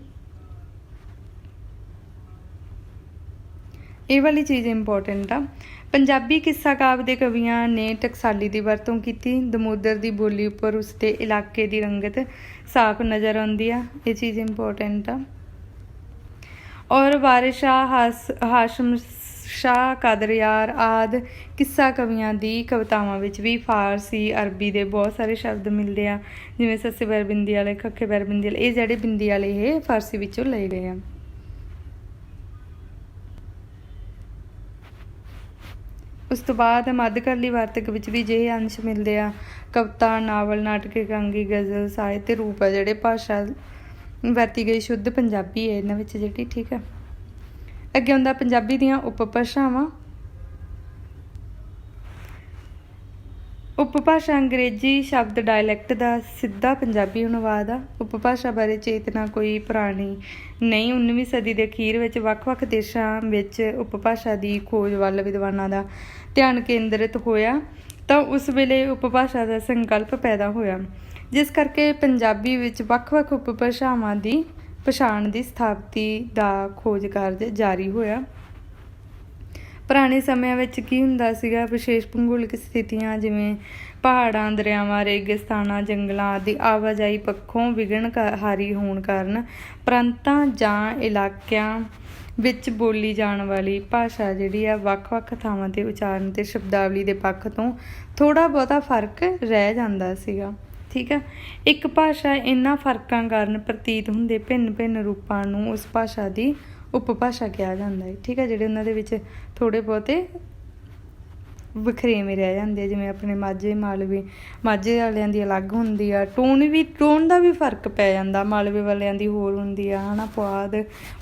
ਇਹ ਵਾਲੀ ਚੀਜ਼ ਇੰਪੋਰਟੈਂਟ ਆ। ਪੰਜਾਬੀ ਕਿੱਸਾ ਕਾਵਿ ਦੇ ਕਵੀਆਂ ਨੇ ਟਕਸਾਲੀ ਦੀ ਵਰਤੋਂ ਕੀਤੀ। ਦਮੋਦਰ ਦੀ ਬੋਲੀ ਉੱਪਰ ਉਸਦੇ ਇਲਾਕੇ ਦੀ ਰੰਗਤ ਸਾਫ਼ ਨਜ਼ਰ ਆਉਂਦੀ ਆ, ਇਹ ਚੀਜ਼ ਇੰਪੋਰਟੈਂਟ ਆ। ਔਰ ਵਾਰਿਸ ਸ਼ਾਹ, ਹਾਸ਼ਮ ਸ਼ਾਹ ਕਾਦਰਯਾਰ ਆਦਿ ਕਿੱਸਾ ਕਵੀਆਂ ਦੀ ਕਵਿਤਾਵਾਂ ਵਿੱਚ ਵੀ ਫਾਰਸੀ ਅਰਬੀ ਦੇ ਬਹੁਤ ਸਾਰੇ ਸ਼ਬਦ ਮਿਲਦੇ ਆ, ਜਿਵੇਂ ਸੱਸੇ ਪੈਰ ਬਿੰਦੀ ਵਾਲੇ, ਖੱਖੇ ਪੈਰ ਬਿੰਦੀ ਵਾਲੇ, ਇਹ ਜਿਹੜੇ ਬਿੰਦੀ ਵਾਲੇ ਇਹ ਫਾਰਸੀ ਵਿੱਚੋਂ ਲਏ ਗਏ ਆ। ਉਸ ਤੋਂ ਬਾਅਦ ਮੱਧਕਾਲੀ ਵਾਰਤਕ ਵਿੱਚ ਵੀ ਜਿਹੇ ਅੰਸ਼ ਮਿਲਦੇ ਆ। ਕਵਿਤਾ, ਨਾਵਲ, ਨਾਟਕ, ਇਕਾਂਗੀ, ਗਜ਼ਲ, ਸਾਹਿਤ ਤੇ ਰੂਪ ਆ ਜਿਹੜੇ ਭਾਸ਼ਾ ਵਰਤੀ ਗਈ ਸ਼ੁੱਧ ਪੰਜਾਬੀ ਹੈ ਇਹਨਾਂ ਵਿੱਚ ਜਿਹੜੀ, ਠੀਕ ਹੈ। ਅੱਗੇ ਆਉਂਦਾ ਪੰਜਾਬੀ ਦੀਆਂ ਉਪਭਾਸ਼ਾਵਾਂ। ਉਪਭਾਸ਼ਾ ਅੰਗਰੇਜ਼ੀ ਸ਼ਬਦ ਡਾਇਲੈਕਟ ਦਾ ਸਿੱਧਾ ਪੰਜਾਬੀ ਅਨੁਵਾਦ ਆ। ਉਪਭਾਸ਼ਾ ਬਾਰੇ ਚੇਤਨਾ ਕੋਈ ਪੁਰਾਣੀ ਨਹੀਂ। 19ਵੀਂ ਸਦੀ ਦੇ ਅਖੀਰ ਵਿੱਚ ਵੱਖ-ਵੱਖ ਦੇਸ਼ਾਂ ਵਿੱਚ ਉਪਭਾਸ਼ਾ ਦੀ ਖੋਜ ਵੱਲ ਵਿਦਵਾਨਾਂ ਦਾ ਧਿਆਨ ਕੇਂਦਰਿਤ ਹੋਇਆ ਤਾਂ ਉਸ ਵੇਲੇ ਉਪਭਾਸ਼ਾ ਦਾ ਸੰਕਲਪ ਪੈਦਾ ਹੋਇਆ, ਜਿਸ ਕਰਕੇ ਪੰਜਾਬੀ ਵਿੱਚ ਵੱਖ-ਵੱਖ ਉਪਭਾਸ਼ਾਵਾਂ ਦੀ ਪਛਾਣ ਦੀ ਸਥਾਪਤੀ ਦਾ ਖੋਜ ਕਾਰਜ ਜਾਰੀ ਹੋਇਆ। ਪੁਰਾਣੇ ਸਮਿਆਂ ਵਿੱਚ ਕੀ ਹੁੰਦਾ ਸੀਗਾ, ਵਿਸ਼ੇਸ਼ ਭੂਗੋਲਿਕ ਸਥਿਤੀਆਂ ਜਿਵੇਂ ਪਹਾੜਾਂ, ਦਰਿਆਵਾਂ, ਰੇਗਿਸਤਾਨਾਂ, ਜੰਗਲਾਂ ਆਦਿ ਆਵਾਜਾਈ ਪੱਖੋਂ ਵਿਘਨਹਾਰੀ ਹੋਣ ਕਾਰਨ ਪ੍ਰਾਂਤਾਂ ਜਾਂ ਇਲਾਕਿਆਂ ਵਿੱਚ ਬੋਲੀ ਜਾਣ ਵਾਲੀ ਭਾਸ਼ਾ ਜਿਹੜੀ ਆ ਵੱਖ-ਵੱਖ ਥਾਵਾਂ 'ਤੇ ਉਚਾਰਨ ਅਤੇ ਸ਼ਬਦਾਵਲੀ ਦੇ ਪੱਖ ਤੋਂ ਥੋੜ੍ਹਾ ਬਹੁਤਾ ਫਰਕ ਰਹਿ ਜਾਂਦਾ ਸੀਗਾ, ਠੀਕ ਹੈ। ਇੱਕ ਭਾਸ਼ਾ ਇਹਨਾਂ ਫਰਕਾਂ ਕਾਰਨ ਪ੍ਰਤੀਤ ਹੁੰਦੇ ਭਿੰਨ-ਭਿੰਨ ਰੂਪਾਂ ਨੂੰ ਉਸ ਭਾਸ਼ਾ ਦੀ ਉਪਭਾਸ਼ਾ ਕਿਹਾ ਜਾਂਦਾ ਹੈ, ਠੀਕ ਹੈ। ਜਿਹੜੇ ਉਹਨਾਂ ਦੇ ਵਿੱਚ ਥੋੜ੍ਹੇ ਬਹੁਤੇ ਵਖਰੇਵੇਂ ਰਹਿ ਜਾਂਦੇ ਆ, ਜਿਵੇਂ ਆਪਣੇ ਮਾਝੇ, ਮਾਲਵੇ, ਮਾਝੇ ਵਾਲਿਆਂ ਦੀ ਅਲੱਗ ਹੁੰਦੀ ਆ, ਟੋਨ ਦਾ ਵੀ ਫਰਕ ਪੈ ਜਾਂਦਾ, ਮਾਲਵੇ ਵਾਲਿਆਂ ਦੀ ਹੋਰ ਹੁੰਦੀ ਆ, ਹੈ ਨਾ।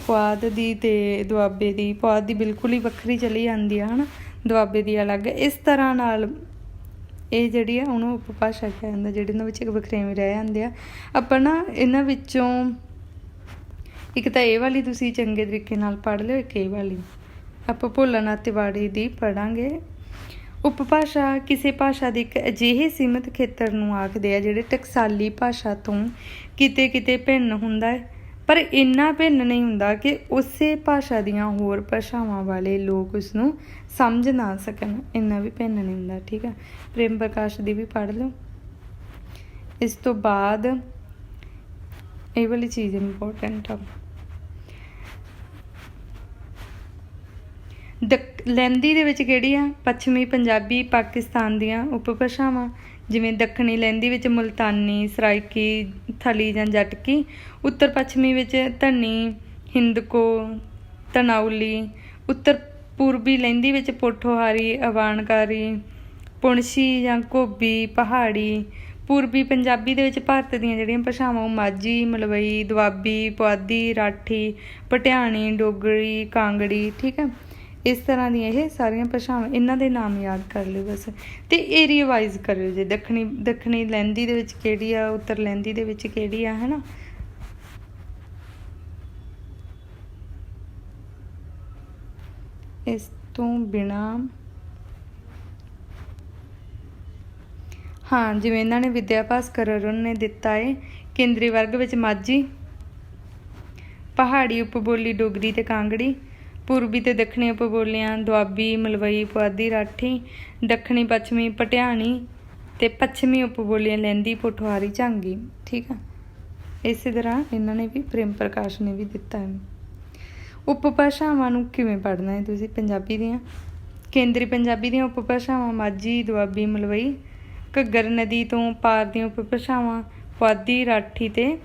ਪੁਆਧ ਦੀ ਅਤੇ ਦੁਆਬੇ ਦੀ, ਪੁਆਧ ਦੀ ਬਿਲਕੁਲ ਹੀ ਵੱਖਰੀ ਚਲੀ ਜਾਂਦੀ ਆ, ਹੈ ਨਾ, ਦੁਆਬੇ ਦੀ ਅਲੱਗ। ਇਸ ਤਰ੍ਹਾਂ ਨਾਲ ਇਹ ਜਿਹੜੀ ਆ ਉਹਨੂੰ ਉਪਭਾਸ਼ਾ ਕਿਹਾ ਜਾਂਦਾ, ਜਿਹੜੇ ਇਹਨਾਂ ਵਿੱਚ ਵਖਰੇਵੇਂ ਰਹਿ ਜਾਂਦੇ ਆ। ਆਪਾਂ ਨਾ ਇਹਨਾਂ ਵਿੱਚੋਂ ਇੱਕ ਤਾਂ ਇਹ ਵਾਲੀ ਤੁਸੀਂ ਚੰਗੇ ਤਰੀਕੇ ਨਾਲ ਪੜ੍ਹ ਲਿਓ, ਇੱਕ ਇਹ ਵਾਲੀ ਆਪਾਂ ਭੋਲਾ ਨਾਥ ਤਿਵਾੜੀ ਦੀ ਪੜ੍ਹਾਂਗੇ। ਉਪਭਾਸ਼ਾ ਕਿਸੇ ਭਾਸ਼ਾ ਦੇ ਇੱਕ ਅਜਿਹੇ ਸੀਮਿਤ ਖੇਤਰ ਨੂੰ ਆਖਦੇ ਆ ਜਿਹੜੇ ਟਕਸਾਲੀ ਭਾਸ਼ਾ ਤੋਂ ਕਿਤੇ ਕਿਤੇ ਭਿੰਨ ਹੁੰਦਾ ਹੈ, ਪਰ ਇੰਨਾ ਭਿੰਨ ਨਹੀਂ ਹੁੰਦਾ ਕਿ ਉਸੇ ਭਾਸ਼ਾ ਦੀਆਂ ਹੋਰ ਭਾਸ਼ਾਵਾਂ ਵਾਲੇ ਲੋਕ ਉਸਨੂੰ ਸਮਝ ਨਾ ਸਕਣ, ਇੰਨਾ ਵੀ ਭਿੰਨ ਨਹੀਂ ਹੁੰਦਾ, ਠੀਕ ਹੈ। ਪ੍ਰੇਮ ਪ੍ਰਕਾਸ਼ ਦੀ ਵੀ ਪੜ੍ਹ ਲਓ। ਇਸ ਤੋਂ ਬਾਅਦ ਇਹ ਵਾਲੀ ਚੀਜ਼ ਇੰਪੋਰਟੈਂਟ ਆ, ਲਹਿੰਦੀ ਦੇ ਵਿੱਚ ਕਿਹੜੀ ਆ, ਪੱਛਮੀ ਪੰਜਾਬੀ ਪਾਕਿਸਤਾਨ ਦੀਆਂ ਉਪਭਾਸ਼ਾਵਾਂ, ਜਿਵੇਂ ਦੱਖਣੀ ਲਹਿੰਦੀ ਵਿੱਚ ਮੁਲਤਾਨੀ, ਸਰਾਇਕੀ, ਥਲੀ ਜਾਂ ਜਟਕੀ। ਉੱਤਰ ਪੱਛਮੀ ਵਿੱਚ ਧਨੀ, ਹਿੰਦਕੋ, ਤਨਾਉਲੀ। ਉੱਤਰ ਪੂਰਬੀ ਲਹਿੰਦੀ ਵਿੱਚ ਪੋਠੋਹਾਰੀ, ਅਵਾਨਕਾਰੀ, ਪੁਣਛੀ ਜਾਂ ਘੋਬੀ, ਪਹਾੜੀ। ਪੂਰਬੀ ਪੰਜਾਬੀ ਦੇ ਵਿੱਚ ਭਾਰਤ ਦੀਆਂ ਜਿਹੜੀਆਂ ਭਾਸ਼ਾਵਾਂ ਉਹ ਮਾਝੀ, ਮਲਵਈ, ਦੁਆਬੀ, ਪੁਆਧੀ, ਰਾਠੀ, ਪਟਿਆਣੀ, ਡੋਗਰੀ, ਕਾਂਗੜੀ, ਠੀਕ ਹੈ। ਇਸ ਤਰ੍ਹਾਂ ਦੀਆਂ ਇਹ ਸਾਰੀਆਂ ਭਾਸ਼ਾਵਾਂ, ਇਹਨਾਂ ਦੇ ਨਾਮ ਯਾਦ ਕਰ ਲਿਓ ਬਸ, ਅਤੇ ਏਰੀਆ ਵਾਈਜ਼ ਕਰਿਓ ਜੇ ਦੱਖਣੀ ਲਹਿੰਦੀ ਦੇ ਵਿੱਚ ਕਿਹੜੀ ਆ, ਉੱਤਰ ਲਹਿੰਦੀ ਦੇ ਵਿੱਚ ਕਿਹੜੀ ਆ, ਹੈ ਨਾ। ਇਸ ਤੋਂ ਬਿਨਾਂ ਹਾਂ, ਜਿਵੇਂ ਇਹਨਾਂ ਨੇ ਵਿਦਿਆ ਭਾਸਕਰ ਅਰੁਣ ਨੇ ਦਿੱਤਾ ਹੈ, ਕੇਂਦਰੀ ਵਰਗ ਵਿੱਚ ਮਾਝੀ, ਪਹਾੜੀ ਉਪਬੋਲੀ ਡੋਗਰੀ ਅਤੇ ਕਾਂਗੜੀ। ਪੂਰਬੀ ਅਤੇ ਦੱਖਣੀ ਉਪਬੋਲੀਆਂ ਦੁਆਬੀ, ਮਲਵਈ, ਪੁਆਧੀ, ਰਾਠੀ। ਦੱਖਣੀ ਪੱਛਮੀ ਪਟਿਆਣੀ ਅਤੇ ਪੱਛਮੀ ਉਪਬੋਲੀਆਂ ਲਹਿੰਦੀ, ਪੋਠੋਹਾਰੀ, ਝਾਂਗੀ, ਠੀਕ ਆ। ਇਸੇ ਤਰ੍ਹਾਂ ਇਹਨਾਂ ਨੇ ਵੀ, ਪ੍ਰੇਮ ਪ੍ਰਕਾਸ਼ ਨੇ ਵੀ ਦਿੱਤਾ ਹੈ। ਉਪਭਾਸ਼ਾਵਾਂ ਨੂੰ ਕਿਵੇਂ ਪੜ੍ਹਨਾ ਹੈ ਤੁਸੀਂ ਪੰਜਾਬੀ ਦੀਆਂ? ਕੇਂਦਰੀ ਪੰਜਾਬੀ ਦੀਆਂ ਉਪਭਾਸ਼ਾਵਾਂ ਮਾਝੀ, ਦੁਆਬੀ, ਮਲਵਈ। ਘੱਗਰ ਨਦੀ ਤੋਂ ਪਾਰ ਦੀਆਂ ਉਪਭਾਸ਼ਾਵਾਂ ਪੁਆਧੀ, ਰਾਠੀ ਅਤੇ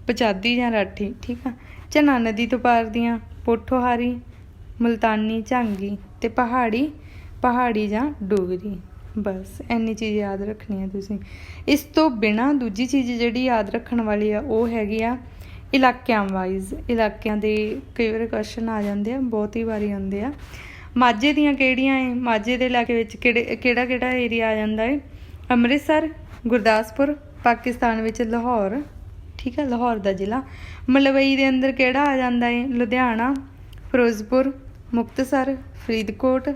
ਪਚਾਦੀ ਜਾਂ ਰਾਠੀ, ਠੀਕ ਆ। ਝਨਾ ਨਦੀ ਤੋਂ ਪਾਰ ਦੀਆਂ ਪੋਠੋਹਾਰੀ, ਮੁਲਤਾਨੀ, ਝਾਂਗੀ ਅਤੇ ਪਹਾੜੀ ਜਾਂ ਡੋਗਰੀ। ਬਸ ਇੰਨੀ ਚੀਜ਼ ਯਾਦ ਰੱਖਣੀ ਹੈ ਤੁਸੀਂ। ਇਸ ਤੋਂ ਬਿਨਾਂ ਦੂਜੀ ਚੀਜ਼ ਜਿਹੜੀ ਯਾਦ ਰੱਖਣ ਵਾਲੀ ਆ ਉਹ ਹੈਗੀ ਆ ਇਲਾਕਿਆਂ ਵਾਈਜ਼। ਇਲਾਕਿਆਂ ਦੇ ਕਈ ਵਾਰ ਕੁਐਸਚਨ ਆ ਜਾਂਦੇ ਆ, ਬਹੁਤ ਹੀ ਵਾਰੀ ਆਉਂਦੇ ਆ। ਮਾਝੇ ਦੀਆਂ ਕਿਹੜੀਆਂ ਹੈ? ਮਾਝੇ ਦੇ ਇਲਾਕੇ ਵਿੱਚ ਕਿਹੜਾ ਏਰੀਆ ਆ ਜਾਂਦਾ ਹੈ? ਅੰਮ੍ਰਿਤਸਰ, ਗੁਰਦਾਸਪੁਰ, ਪਾਕਿਸਤਾਨ ਵਿੱਚ ਲਾਹੌਰ, ਠੀਕ ਹੈ, ਲਾਹੌਰ ਦਾ ਜ਼ਿਲ੍ਹਾ। ਮਲਵਈ ਦੇ ਅੰਦਰ ਕਿਹੜਾ ਆ ਜਾਂਦਾ ਹੈ? ਲੁਧਿਆਣਾ, ਫਿਰੋਜ਼ਪੁਰ, ਮੁਕਤਸਰ, ਫਰੀਦਕੋਟ,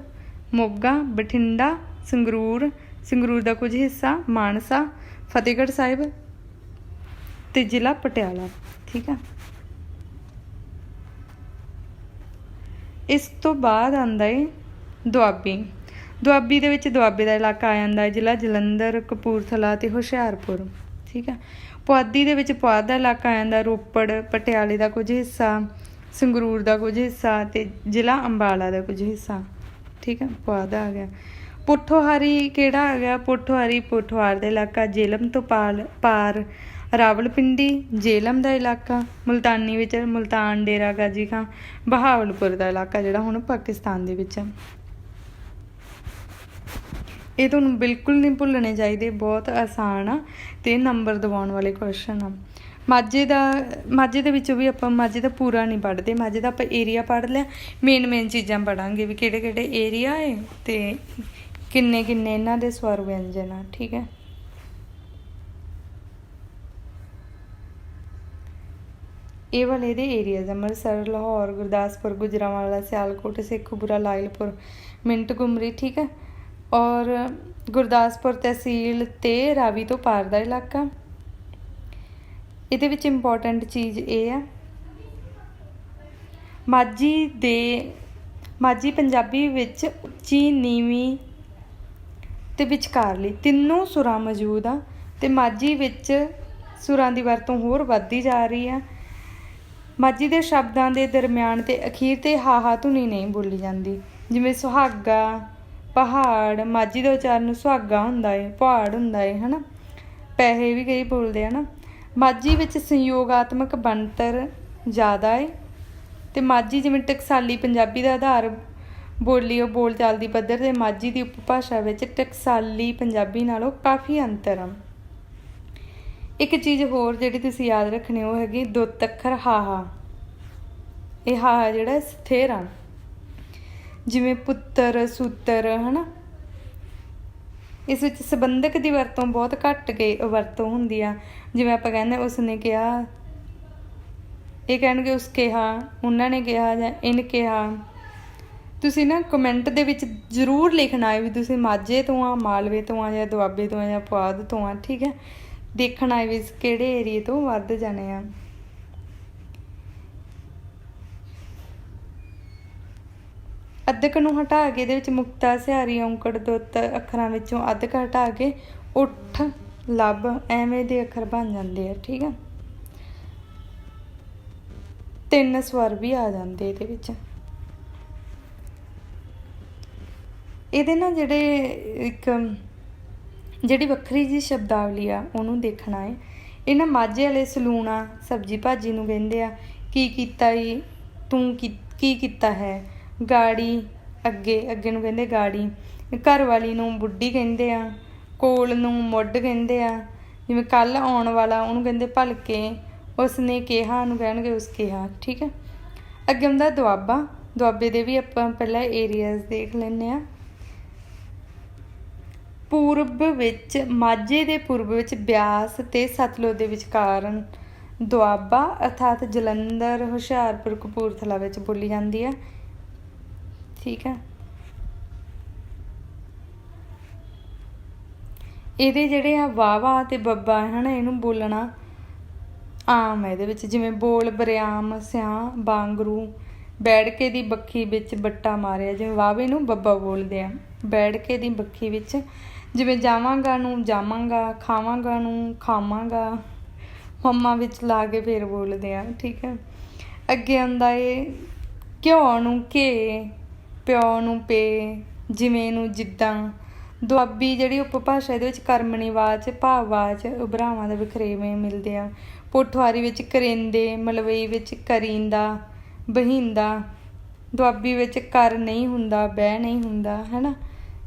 ਮੋਗਾ, ਬਠਿੰਡਾ, ਸੰਗਰੂਰ ਦਾ ਕੁਝ ਹਿੱਸਾ, ਮਾਨਸਾ, ਫਤਿਹਗੜ੍ਹ ਸਾਹਿਬ ਅਤੇ ਜ਼ਿਲ੍ਹਾ ਪਟਿਆਲਾ, ਠੀਕ ਆ। ਇਸ ਤੋਂ ਬਾਅਦ ਆਉਂਦਾ ਹੈ ਦੁਆਬੀ। ਦੁਆਬੀ ਦੇ ਵਿੱਚ ਦੁਆਬੇ ਦਾ ਇਲਾਕਾ ਆ ਜਾਂਦਾ ਹੈ, ਜ਼ਿਲ੍ਹਾ ਜਲੰਧਰ, ਕਪੂਰਥਲਾ ਅਤੇ ਹੁਸ਼ਿਆਰਪੁਰ। ਠੀਕ ਹੈ। ਪੁਆਧੀ ਦੇ ਵਿੱਚ ਪੁਆਧ ਦਾ ਇਲਾਕਾ ਆ ਜਾਂਦਾ, ਰੋਪੜ, ਪਟਿਆਲੇ ਦਾ ਕੁਝ ਹਿੱਸਾ, ਸੰਗਰੂਰ ਦਾ ਕੁਝ ਹਿੱਸਾ ਅਤੇ ਜ਼ਿਲ੍ਹਾ ਅੰਬਾਲਾ ਦਾ ਕੁਝ ਹਿੱਸਾ। ਠੀਕ ਹੈ, ਪੁਆਧ ਆ ਗਿਆ। ਪੋਠੋਹਾਰੀ ਕਿਹੜਾ ਆ ਗਿਆ? ਪੋਠੋਹਾਰੀ ਪੋਠੋਹਾਰ ਦਾ ਇਲਾਕਾ, ਜੇਹਲਮ ਤੋਂ ਪਾਰ ਰਾਵਲਪਿੰਡੀ, ਜੇਹਲਮ ਦਾ ਇਲਾਕਾ। ਮੁਲਤਾਨੀ ਵਿੱਚ ਮੁਲਤਾਨ, ਡੇਰਾ ਗਾਜੀ ਖਾਂ, ਬਹਾਵਲਪੁਰ ਦਾ ਇਲਾਕਾ ਜਿਹੜਾ ਹੁਣ ਪਾਕਿਸਤਾਨ ਦੇ ਵਿੱਚ ਆ। ਇਹ ਤੁਹਾਨੂੰ ਬਿਲਕੁਲ ਨਹੀਂ ਭੁੱਲਣੇ ਚਾਹੀਦੇ, ਬਹੁਤ ਆਸਾਨ ਆ ਅਤੇ ਨੰਬਰ ਦਿਵਾਉਣ ਵਾਲੇ ਕੁਐਸਚਨ ਆ। ਮਾਝੇ ਦੇ ਵਿੱਚੋਂ ਵੀ ਆਪਾਂ ਮਾਝੇ ਦਾ ਪੂਰਾ ਨਹੀਂ ਪੜ੍ਹਦੇ, ਮਾਝੇ ਦਾ ਆਪਾਂ ਏਰੀਆ ਪੜ੍ਹ ਲਿਆ, ਮੇਨ ਚੀਜ਼ਾਂ ਪੜ੍ਹਾਂਗੇ ਵੀ ਕਿਹੜੇ ਕਿਹੜੇ ਏਰੀਆ ਹੈ ਅਤੇ ਕਿੰਨੇ ਕਿੰਨੇ ਇਹਨਾਂ ਦੇ ਸਵਰ ਵਿਅੰਜਨ ਆ। ਠੀਕ ਹੈ। ਇਹ ਵਾਲੇ ਇਹਦੇ ਏਰੀਆਜ਼, ਅੰਮ੍ਰਿਤਸਰ, ਲਾਹੌਰ, ਗੁਰਦਾਸਪੁਰ, ਗੁਜਰਾਂਵਾਲਾ, ਸਿਆਲਕੋਟ, ਸ਼ੇਖੂਪੁਰਾ, ਲਾਇਲਪੁਰ, ਮਿੰਟਗੁਮਰੀ। ਠੀਕ ਹੈ। ਔਰ ਗੁਰਦਾਸਪੁਰ ਤਹਿਸੀਲ ਅਤੇ ਰਾਵੀ ਤੋਂ ਪਾਰ ਦਾ ਇਲਾਕਾ। ਇਹਦੇ ਵਿੱਚ ਇੰਪੋਰਟੈਂਟ ਚੀਜ਼ ਇਹ ਆ, ਮਾਝੀ ਪੰਜਾਬੀ ਵਿੱਚ ਉੱਚੀ, ਨੀਵੀਂ ਅਤੇ ਵਿਚਕਾਰਲੀ ਤਿੰਨੋਂ ਸੁਰਾਂ ਮੌਜੂਦ ਆ ਅਤੇ ਮਾਝੀ ਵਿੱਚ ਸੁਰਾਂ ਦੀ ਵਰਤੋਂ ਹੋਰ ਵੱਧਦੀ ਜਾ ਰਹੀ ਆ। ਮਾਝੀ ਦੇ ਸ਼ਬਦਾਂ ਦੇ ਦਰਮਿਆਨ ਅਤੇ ਅਖੀਰ 'ਤੇ ਹਾਹਾ ਧੁਨੀ ਨਹੀਂ ਬੋਲੀ ਜਾਂਦੀ, ਜਿਵੇਂ ਸੁਹਾਗਾ, ਪਹਾੜ। ਮਾਝੀ ਦਾ ਉਚਾਰਨ ਸੁਹਾਗਾ ਹੁੰਦਾ ਹੈ, ਪਹਾੜ ਹੁੰਦਾ ਹੈ, ਹੈ ਨਾ। ਪੈਸੇ ਵੀ ਕਈ ਬੋਲਦੇ ਆ ਨਾ। ਮਾਝੀ ਵਿੱਚ ਸੰਯੋਗਾਤਮਕ ਬਣਤਰ ਜ਼ਿਆਦਾ ਹੈ ਅਤੇ ਮਾਝੀ ਜਿਵੇਂ ਟਕਸਾਲੀ ਪੰਜਾਬੀ ਦਾ ਆਧਾਰ ਬੋਲੀ ਉਹ ਬੋਲਚਾਲ ਦੀ ਪੱਧਰ 'ਤੇ ਮਾਝੀ ਦੀ ਉਪਭਾਸ਼ਾ ਵਿੱਚ ਟਕਸਾਲੀ ਪੰਜਾਬੀ ਨਾਲੋਂ ਕਾਫੀ ਅੰਤਰ ਆ। ਇੱਕ ਚੀਜ਼ ਹੋਰ ਜਿਹੜੀ ਤੁਸੀਂ ਯਾਦ ਰੱਖਣੀ ਉਹ ਹੈਗੀ ਦੁੱਤ ਅੱਖਰ ਹਾਹਾ। ਇਹ ਹਾਹਾ ਜਿਹੜਾ ਸਥਿਰ ਆ, ਜਿਵੇਂ ਪੁੱਤਰ, ਸੂਤਰ, ਹੈ ਨਾ। ਇਸ ਵਿੱਚ ਸੰਬੰਧਕ ਦੀ ਵਰਤੋਂ ਬਹੁਤ ਘੱਟ ਵਰਤੋਂ ਹੁੰਦੀ ਆ, ਜਿਵੇਂ ਆਪਾਂ ਕਹਿੰਦੇ ਉਸਨੇ ਕਿਹਾ, ਇਹ ਕਹਿਣਗੇ ਉਸ ਕਿਹਾ, ਉਹਨਾਂ ਨੇ ਕਿਹਾ ਜਾਂ ਇਨ ਕਿਹਾ। ਤੁਸੀਂ ਨਾ ਕਮੈਂਟ ਦੇ ਵਿੱਚ ਜ਼ਰੂਰ ਲਿਖਣਾ ਹੈ ਵੀ ਤੁਸੀਂ ਮਾਝੇ ਤੋਂ ਆ, ਮਾਲਵੇ ਤੋਂ ਆ, ਜਾਂ ਦੁਆਬੇ ਤੋਂ ਆ, ਜਾਂ ਪੁਆਧ ਤੋਂ ਆ। ਠੀਕ ਹੈ। ਦੇਖਣਾ ਹੈ ਵੀ ਕਿਹੜੇ ਏਰੀਏ ਤੋਂ ਵੱਧ ਜਾਣੇ ਆ। ਅੱਧਕ ਨੂੰ ਹਟਾ ਕੇ ਇਹਦੇ ਵਿੱਚ ਮੁਕਤਾ, ਸਿਹਾਰੀ, ਔਂਕੜ, ਦੁੱਤ ਅੱਖਰਾਂ ਵਿੱਚੋਂ ਅੱਧਕ ਹਟਾ ਕੇ ਉੱਠ, ਲੱਭ ਐਵੇਂ ਦੇ ਅੱਖਰ ਬਣ ਜਾਂਦੇ ਆ। ਠੀਕ ਆ। 3 ਸਵਰ ਵੀ ਆ ਜਾਂਦੇ ਇਹਦੇ ਵਿੱਚ। ਇਹਦੇ ਨਾਲ ਜਿਹੜੀ ਵੱਖਰੀ ਜਿਹੀ ਸ਼ਬਦਾਵਲੀ ਆ ਉਹਨੂੰ ਦੇਖਣਾ ਹੈ। ਇਹਨਾਂ ਮਾਝੇ ਵਾਲੇ ਸਲੂਣਾ ਸਬਜ਼ੀ ਭਾਜੀ ਨੂੰ ਕਹਿੰਦੇ ਆ। ਕੀ ਕੀਤਾ ਈ, ਤੂੰ ਕੀ ਕੀਤਾ ਹੈ। ਗਾੜੀ, ਅੱਗੇ ਨੂੰ ਕਹਿੰਦੇ ਗਾੜੀ। ਘਰ ਵਾਲੀ ਨੂੰ ਬੁੱਢੀ ਕਹਿੰਦੇ ਆ। ਕੋਲ ਨੂੰ ਮੁੱਢ ਕਹਿੰਦੇ ਆ। ਜਿਵੇਂ ਕੱਲ੍ਹ ਆਉਣ ਵਾਲਾ ਉਹਨੂੰ ਕਹਿੰਦੇ ਭਲਕੇ। ਉਸਨੇ ਕਿਹਾ ਉਹਨੂੰ ਕਹਿਣਗੇ ਉਸ ਕਿਹਾ। ਠੀਕ ਹੈ। ਅੱਗੇ ਹੁੰਦਾ ਦੁਆਬਾ। ਦੁਆਬੇ ਦੇ ਵੀ ਆਪਾਂ ਪਹਿਲਾਂ ਏਰੀਆਜ਼ ਦੇਖ ਲੈਂਦੇ ਹਾਂ। ਪੂਰਬ ਵਿੱਚ, ਮਾਝੇ ਦੇ ਪੂਰਬ ਵਿੱਚ ਬਿਆਸ ਅਤੇ ਸਤਲੁਜ ਦੇ ਵਿਚਕਾਰ ਦੁਆਬਾ ਅਰਥਾਤ ਜਲੰਧਰ, ਹੁਸ਼ਿਆਰਪੁਰ, ਕਪੂਰਥਲਾ ਵਿੱਚ ਬੋਲੀ ਜਾਂਦੀ ਆ। ਠੀਕ ਹੈ। ਇਹਦੇ ਜਿਹੜੇ ਆ ਵਾਵਾ ਅਤੇ ਬੱਬਾ ਹੈ ਨਾ, ਇਹਨੂੰ ਬੋਲਣਾ ਆਮ ਹੈ ਇਹਦੇ ਵਿੱਚ। ਜਿਵੇਂ ਬੋਲ ਬਰਿਆਮ, ਸਿਆਂ, ਬਾਂਗਰੂ, ਬੈਠਕੇ ਦੀ ਬੱਖੀ ਵਿੱਚ ਬੱਟਾ ਮਾਰਿਆ। ਜਿਵੇਂ ਵਾਵੇ ਨੂੰ ਬੱਬਾ ਬੋਲਦੇ ਆ। ਬੈਠਕੇ ਦੀ ਬੱਖੀ ਵਿੱਚ, ਜਿਵੇਂ ਜਾਵਾਂਗਾ ਨੂੰ ਜਾਵਾਂਗਾ, ਖਾਵਾਂਗਾ ਨੂੰ ਖਾਵਾਂਗਾ, ਮੰਮਾ ਵਿੱਚ ਲਾ ਕੇ ਫਿਰ ਬੋਲਦੇ ਆ। ਠੀਕ ਹੈ। ਅੱਗੇ ਆਉਂਦਾ ਏ ਘਿਓ ਨੂੰ ਘੇ, ਪਿਓ ਨੂੰ ਪੇ, ਜਿਵੇਂ ਨੂੰ ਜਿੱਦਾਂ। ਦੁਆਬੀ ਜਿਹੜੀ ਉਪਭਾਸ਼ਾ ਇਹਦੇ ਵਿੱਚ ਕਰਮਣੀਵਾਚ, ਭਾਵਵਾਚ, ਉਭਰਾਵਾਂ ਦੇ ਵਖਰੇਵੇਂ ਮਿਲਦੇ ਆ। ਪੋਠੋਹਾਰੀ ਵਿੱਚ ਕਰਿੰਦੇ, ਮਲਵਈ ਵਿੱਚ ਕਰੀਂਦਾ, ਬਹਿੰਦਾ। ਦੁਆਬੀ ਵਿੱਚ ਕਰ ਨਹੀਂ ਹੁੰਦਾ, ਬਹਿ ਨਹੀਂ ਹੁੰਦਾ, ਹੈ ਨਾ।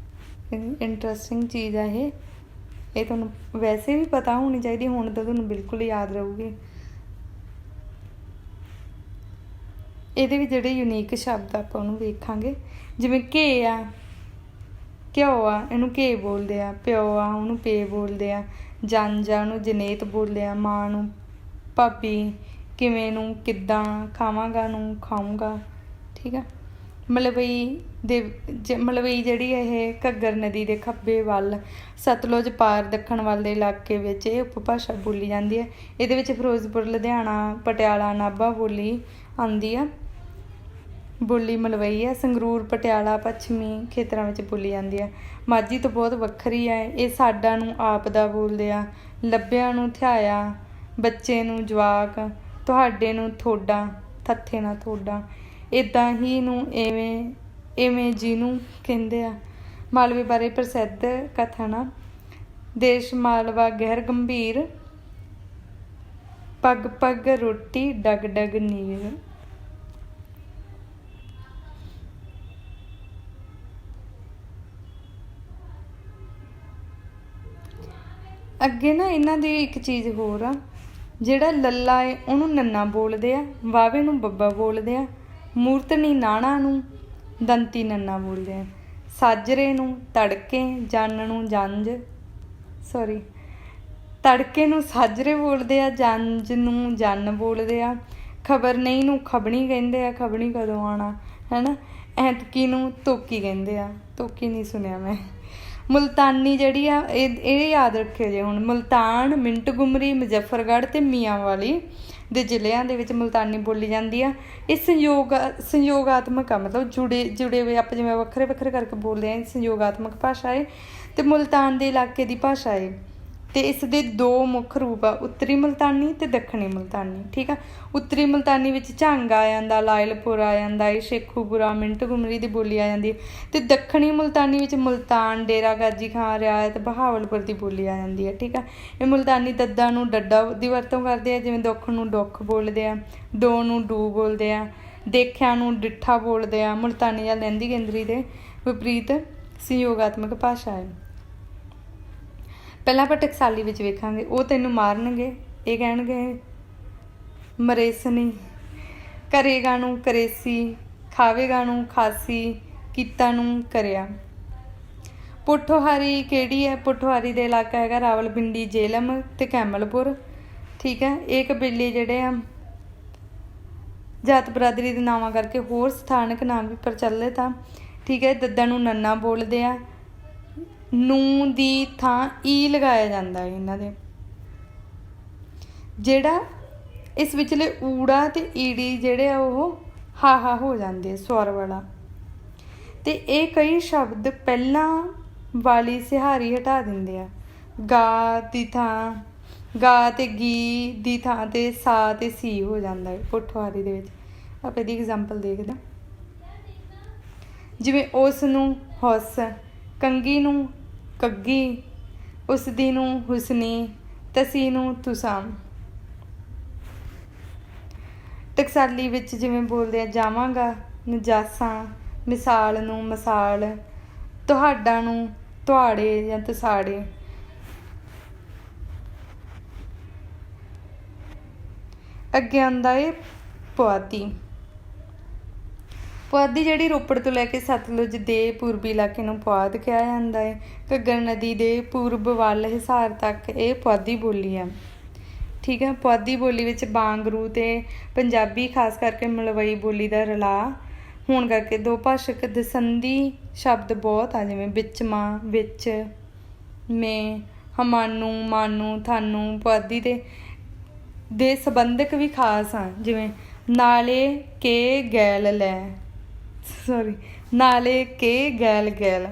ਇੰਟਰਸਟਿੰਗ ਚੀਜ਼ ਆ ਇਹ ਤੁਹਾਨੂੰ ਵੈਸੇ ਵੀ ਪਤਾ ਹੋਣੀ ਚਾਹੀਦੀ, ਹੁਣ ਤਾਂ ਤੁਹਾਨੂੰ ਬਿਲਕੁਲ ਯਾਦ ਰਹੂਗੀ। ਇਹਦੇ ਵੀ ਜਿਹੜੇ ਯੂਨੀਕ ਸ਼ਬਦ ਆਪਾਂ ਉਹਨੂੰ ਵੇਖਾਂਗੇ। ਜਿਵੇਂ ਘੇ ਆ, ਘਿਓ ਆ, ਇਹਨੂੰ ਘੇ ਬੋਲਦੇ ਆ। ਪਿਓ ਆ, ਉਹਨੂੰ ਪੇ ਬੋਲਦੇ ਆ। ਜੰਝ ਆ, ਉਹਨੂੰ ਜਨੇਤ ਬੋਲਦੇ ਆ। ਮਾਂ ਨੂੰ ਭਾਬੀ, ਕਿਵੇਂ ਨੂੰ ਕਿੱਦਾਂ, ਖਾਵਾਂਗਾ ਨੂੰ ਖਾਊਂਗਾ। ਠੀਕ ਆ। ਮਲਵਈ ਜਿਹੜੀ ਇਹ ਘੱਗਰ ਨਦੀ ਦੇ ਖੱਬੇ ਵੱਲ, ਸਤਲੁਜ ਪਾਰ ਦੱਖਣ ਵੱਲ ਦੇ ਇਲਾਕੇ ਵਿੱਚ ਇਹ ਉਪਭਾਸ਼ਾ ਬੋਲੀ ਜਾਂਦੀ ਹੈ। ਇਹਦੇ ਵਿੱਚ ਫਿਰੋਜ਼ਪੁਰ, ਲੁਧਿਆਣਾ, ਪਟਿਆਲਾ, ਨਾਭਾ ਬੋਲੀ ਆਉਂਦੀ ਆ। ਬੋਲੀ ਮਲਵਈ ਹੈ। ਸੰਗਰੂਰ, ਪਟਿਆਲਾ, ਪੱਛਮੀ ਖੇਤਰਾਂ ਵਿੱਚ ਬੋਲੀ ਜਾਂਦੀ ਹੈ। ਮਾਝੀ ਤੋਂ ਬਹੁਤ ਵੱਖਰੀ ਹੈ। ਇਹ ਸਾਡਾ ਨੂੰ ਆਪ ਦਾ ਬੋਲਦੇ ਆ, ਲੱਭਿਆਂ ਨੂੰ ਥਿਆਇਆ, ਬੱਚੇ ਨੂੰ ਜਵਾਕ, ਤੁਹਾਡੇ ਨੂੰ ਥੋਡਾ, ਥੱਥੇ ਨਾਲ ਥੋਡਾ, ਇੱਦਾਂ ਹੀ ਨੂੰ ਇਵੇਂ, ਇਵੇਂ ਜਿਹਨੂੰ ਕਹਿੰਦੇ ਆ। ਮਾਲਵੇ ਬਾਰੇ ਪ੍ਰਸਿੱਧ ਕਥਨ ਆ, ਦੇਸ਼ ਮਾਲਵਾ ਗਹਿਰ ਗੰਭੀਰ, ਪੱਗ ਪੱਗ ਰੋਟੀ ਡਗ ਡਗ ਨੀਰ। ਅੱਗੇ ਨਾ ਇਹਨਾਂ ਦੀ ਇੱਕ ਚੀਜ਼ ਹੋਰ ਆ, ਜਿਹੜਾ ਲੱਲਾ ਏ ਉਹਨੂੰ ਨੰਨਾ ਬੋਲਦੇ ਆ, ਵਾਵੇ ਨੂੰ ਬੱਬਾ ਬੋਲਦੇ ਆ, ਮੂਰਤਨੀ ਨਾਣਾ ਨੂੰ ਦੰਤੀ ਨੰਨਾ ਬੋਲਦੇ ਆ, ਸਾਜਰੇ ਨੂੰ ਤੜਕੇ, ਜੰਨ ਨੂੰ ਜੰਝ, ਸੌਰੀ ਤੜਕੇ ਨੂੰ ਸਾਜਰੇ ਬੋਲਦੇ ਆ, ਜੰਝ ਨੂੰ ਜੰਨ ਬੋਲਦੇ ਆ, ਖਬਰ ਨਹੀਂ ਨੂੰ ਖਬਣੀ ਕਹਿੰਦੇ ਆ, ਖਬਣੀ ਕਦੋਂ ਆਉਣਾ ਹੈ ਨਾ, ਐਤਕੀ ਨੂੰ ਤੋਕੀ ਕਹਿੰਦੇ ਆ, ਤੋਕੀ ਨਹੀਂ ਸੁਣਿਆ ਮੈਂ। ਮੁਲਤਾਨੀ ਜਿਹੜੀ ਆ ਇਹ ਯਾਦ ਰੱਖਿਓ ਜੇ ਹੁਣ, ਮੁਲਤਾਨ, ਮਿੰਟ ਗੁਮਰੀ, ਮੁਜ਼ੱਫਰਗੜ੍ਹ ਅਤੇ ਮੀਆਂਵਾਲੀ ਦੇ ਜ਼ਿਲ੍ਹਿਆਂ ਦੇ ਵਿੱਚ ਮੁਲਤਾਨੀ ਬੋਲੀ ਜਾਂਦੀ ਆ। ਇਹ ਸੰਯੋਗਾਤਮਕ ਆ, ਮਤਲਬ ਜੁੜੇ ਹੋਏ ਆਪਾਂ ਜਿਵੇਂ ਵੱਖਰੇ ਵੱਖਰੇ ਕਰਕੇ ਬੋਲਦੇ ਹਾਂ, ਸੰਯੋਗਾਤਮਕ ਭਾਸ਼ਾ ਹੈ ਅਤੇ ਮੁਲਤਾਨ ਦੇ ਇਲਾਕੇ ਦੀ ਭਾਸ਼ਾ ਹੈ। ਅਤੇ ਇਸ ਦੇ ਦੋ ਮੁੱਖ ਰੂਪ ਆ, ਉੱਤਰੀ ਮੁਲਤਾਨੀ ਅਤੇ ਦੱਖਣੀ ਮੁਲਤਾਨੀ। ਠੀਕ ਆ, ਉੱਤਰੀ ਮੁਲਤਾਨੀ ਵਿੱਚ ਝੰਗ ਆ ਜਾਂਦਾ, ਲਾਇਲਪੁਰ ਆ ਜਾਂਦਾ ਹੈ, ਸ਼ੇਖੂਪੁਰਾ, ਮਿੰਟ ਗੁਮਰੀ ਦੀ ਬੋਲੀ ਆ ਜਾਂਦੀ ਹੈ। ਅਤੇ ਦੱਖਣੀ ਮੁਲਤਾਨੀ ਵਿੱਚ ਮੁਲਤਾਨ, ਡੇਰਾ ਗਾਜੀ ਖਾਂ ਰਿਆਇਤ, ਬਹਾਵਲਪੁਰ ਦੀ ਬੋਲੀ ਆ ਜਾਂਦੀ ਹੈ। ਠੀਕ ਆ, ਇਹ ਮੁਲਤਾਨੀ ਦੱਦਾ ਨੂੰ ਡੱਡਾ ਦੀ ਵਰਤੋਂ ਕਰਦੇ ਆ, ਜਿਵੇਂ ਦੁੱਖ ਨੂੰ ਦੁੱਖ ਬੋਲਦੇ ਆ, ਦੋ ਨੂੰ ਡੂ ਬੋਲਦੇ ਆ, ਦੇਖਿਆ ਨੂੰ ਡਿੱਠਾ ਬੋਲਦੇ ਆ। ਮੁਲਤਾਨੀ ਜਾਂ ਲਹਿੰਦੀ ਕੇਂਦਰੀ ਦੇ ਵਿਪਰੀਤ ਸੰਯੋਗਾਤਮਕ ਭਾਸ਼ਾ ਹੈ। ਪਹਿਲਾਂ ਆਪਾਂ ਟਕਸਾਲੀ ਵਿੱਚ ਵੇਖਾਂਗੇ। ਉਹ ਤੈਨੂੰ ਮਾਰਨਗੇ, ਇਹ ਕਹਿਣਗੇ ਮਰੇਸਨੀ, ਕਰੇਗਾ ਨੂੰ ਕਰੇਸੀ, ਖਾਵੇਗਾ ਨੂੰ ਖਾਸੀ, ਕੀਤਾ ਨੂੰ ਕਰਿਆ। ਪੋਠੋਹਾਰੀ ਕਿਹੜੀ ਹੈ? ਪੋਠੋਹਾਰੀ ਦਾ ਇਲਾਕਾ ਹੈਗਾ ਰਾਵਲਪਿੰਡੀ, ਜੇਹਲਮ ਅਤੇ ਕੈਮਲਪੁਰ। ਠੀਕ ਹੈ, ਇਹ ਕਬੀਲੇ ਜਿਹੜੇ ਆ ਜਾਤ ਬਰਾਦਰੀ ਦੇ ਨਾਵਾਂ ਕਰਕੇ ਹੋਰ ਸਥਾਨਕ ਨਾਮ ਵੀ ਪ੍ਰਚਲਿਤ ਆ। ਠੀਕ ਹੈ, ਦੱਦਾਂ ਨੂੰ ਨੰਨਾ ਬੋਲਦੇ ਆ, ਨੂੰ ਦੀ ਥਾਂ ਈ ਲਗਾਇਆ ਜਾਂਦਾ ਹੈ ਇਹਨਾਂ ਦੇ। ਜਿਹੜਾ ਇਸ ਵਿਚਲੇ ਊੜਾ ਅਤੇ ਈੜੀ ਜਿਹੜੇ ਆ ਉਹ ਹਾਹਾ ਹੋ ਜਾਂਦੇ ਸਵਰ ਵਾਲਾ। ਅਤੇ ਇਹ ਕਈ ਸ਼ਬਦ ਪਹਿਲਾਂ ਵਾਲੀ ਸਿਹਾਰੀ ਹਟਾ ਦਿੰਦੇ ਆ। ਗਾ ਦੀ ਥਾਂ ਗਾ ਅਤੇ ਗੀ ਦੀ ਥਾਂ 'ਤੇ ਸਾ ਅਤੇ ਸੀ ਹੋ ਜਾਂਦਾ ਹੈ ਪੋਠੋਹਾਰੀ ਦੇ ਵਿੱਚ। ਆਪਾਂ ਇਹਦੀ ਐਗਜ਼ਾਮਪਲ ਦੇਖਦੇ ਹਾਂ, ਜਿਵੇਂ ਉਸ ਨੂੰ ਹੁਸ, ਕੰਗੀ ਨੂੰ ਕੱਗੀ, ਉਸਦੀ ਨੂੰ ਹੁਸਨੀ, ਤਸੀ ਨੂੰ ਤੁਸਾਂ। ਟਕਸਾਲੀ ਵਿੱਚ ਜਿਵੇਂ ਬੋਲਦੇ ਆ ਜਾਵਾਂਗਾ, ਨਜਾਸਾਂ, ਮਿਸਾਲ ਨੂੰ ਮਸਾਲ, ਤੁਹਾਡਾ ਨੂੰ ਤੁਹਾਡੇ ਜਾਂ ਤੁਸਾੜੇ। ਅੱਗੇ ਆਉਂਦਾ ਏ ਪੁਆਧੀ। ਪੁਆਧੀ ਜਿਹੜੀ ਰੋਪੜ ਤੋਂ ਲੈ ਕੇ ਸਤਲੁਜ ਦੇ ਪੂਰਬੀ ਇਲਾਕੇ ਨੂੰ ਪੁਆਧ ਕਿਹਾ ਜਾਂਦਾ ਹੈ। ਘੱਗਰ ਨਦੀ ਦੇ ਪੂਰਬ ਵੱਲ ਹਿਸਾਰ ਤੱਕ ਇਹ ਪੁਆਧੀ ਬੋਲੀ ਆ। ਠੀਕ ਹੈ, ਪੁਆਧੀ ਬੋਲੀ ਵਿੱਚ ਬਾਂਗਰੂ ਅਤੇ ਪੰਜਾਬੀ ਖਾਸ ਕਰਕੇ ਮਲਵਈ ਬੋਲੀ ਦਾ ਰਲਾ ਹੋਣ ਕਰਕੇ ਦੋ ਭਾਸ਼ਕ ਦਸੰਧੀ ਸ਼ਬਦ ਬਹੁਤ ਆ, ਜਿਵੇਂ ਵਿਚਮਾ, ਵਿੱਚ, ਮੇ, ਹਮਾਨੂੰ, ਮਾਨੂੰ, ਥਾਨੂੰ। ਪੁਆਧੀ ਦੇ ਸੰਬੰਧਕ ਵੀ ਖਾਸ ਆ, ਜਿਵੇਂ ਨਾਲੇ ਕੇ ਗੈਲ ਲੈ, ਸੌਰੀ ਨਾਲੇ ਕੇ ਗੈਲ ਗੈਲ।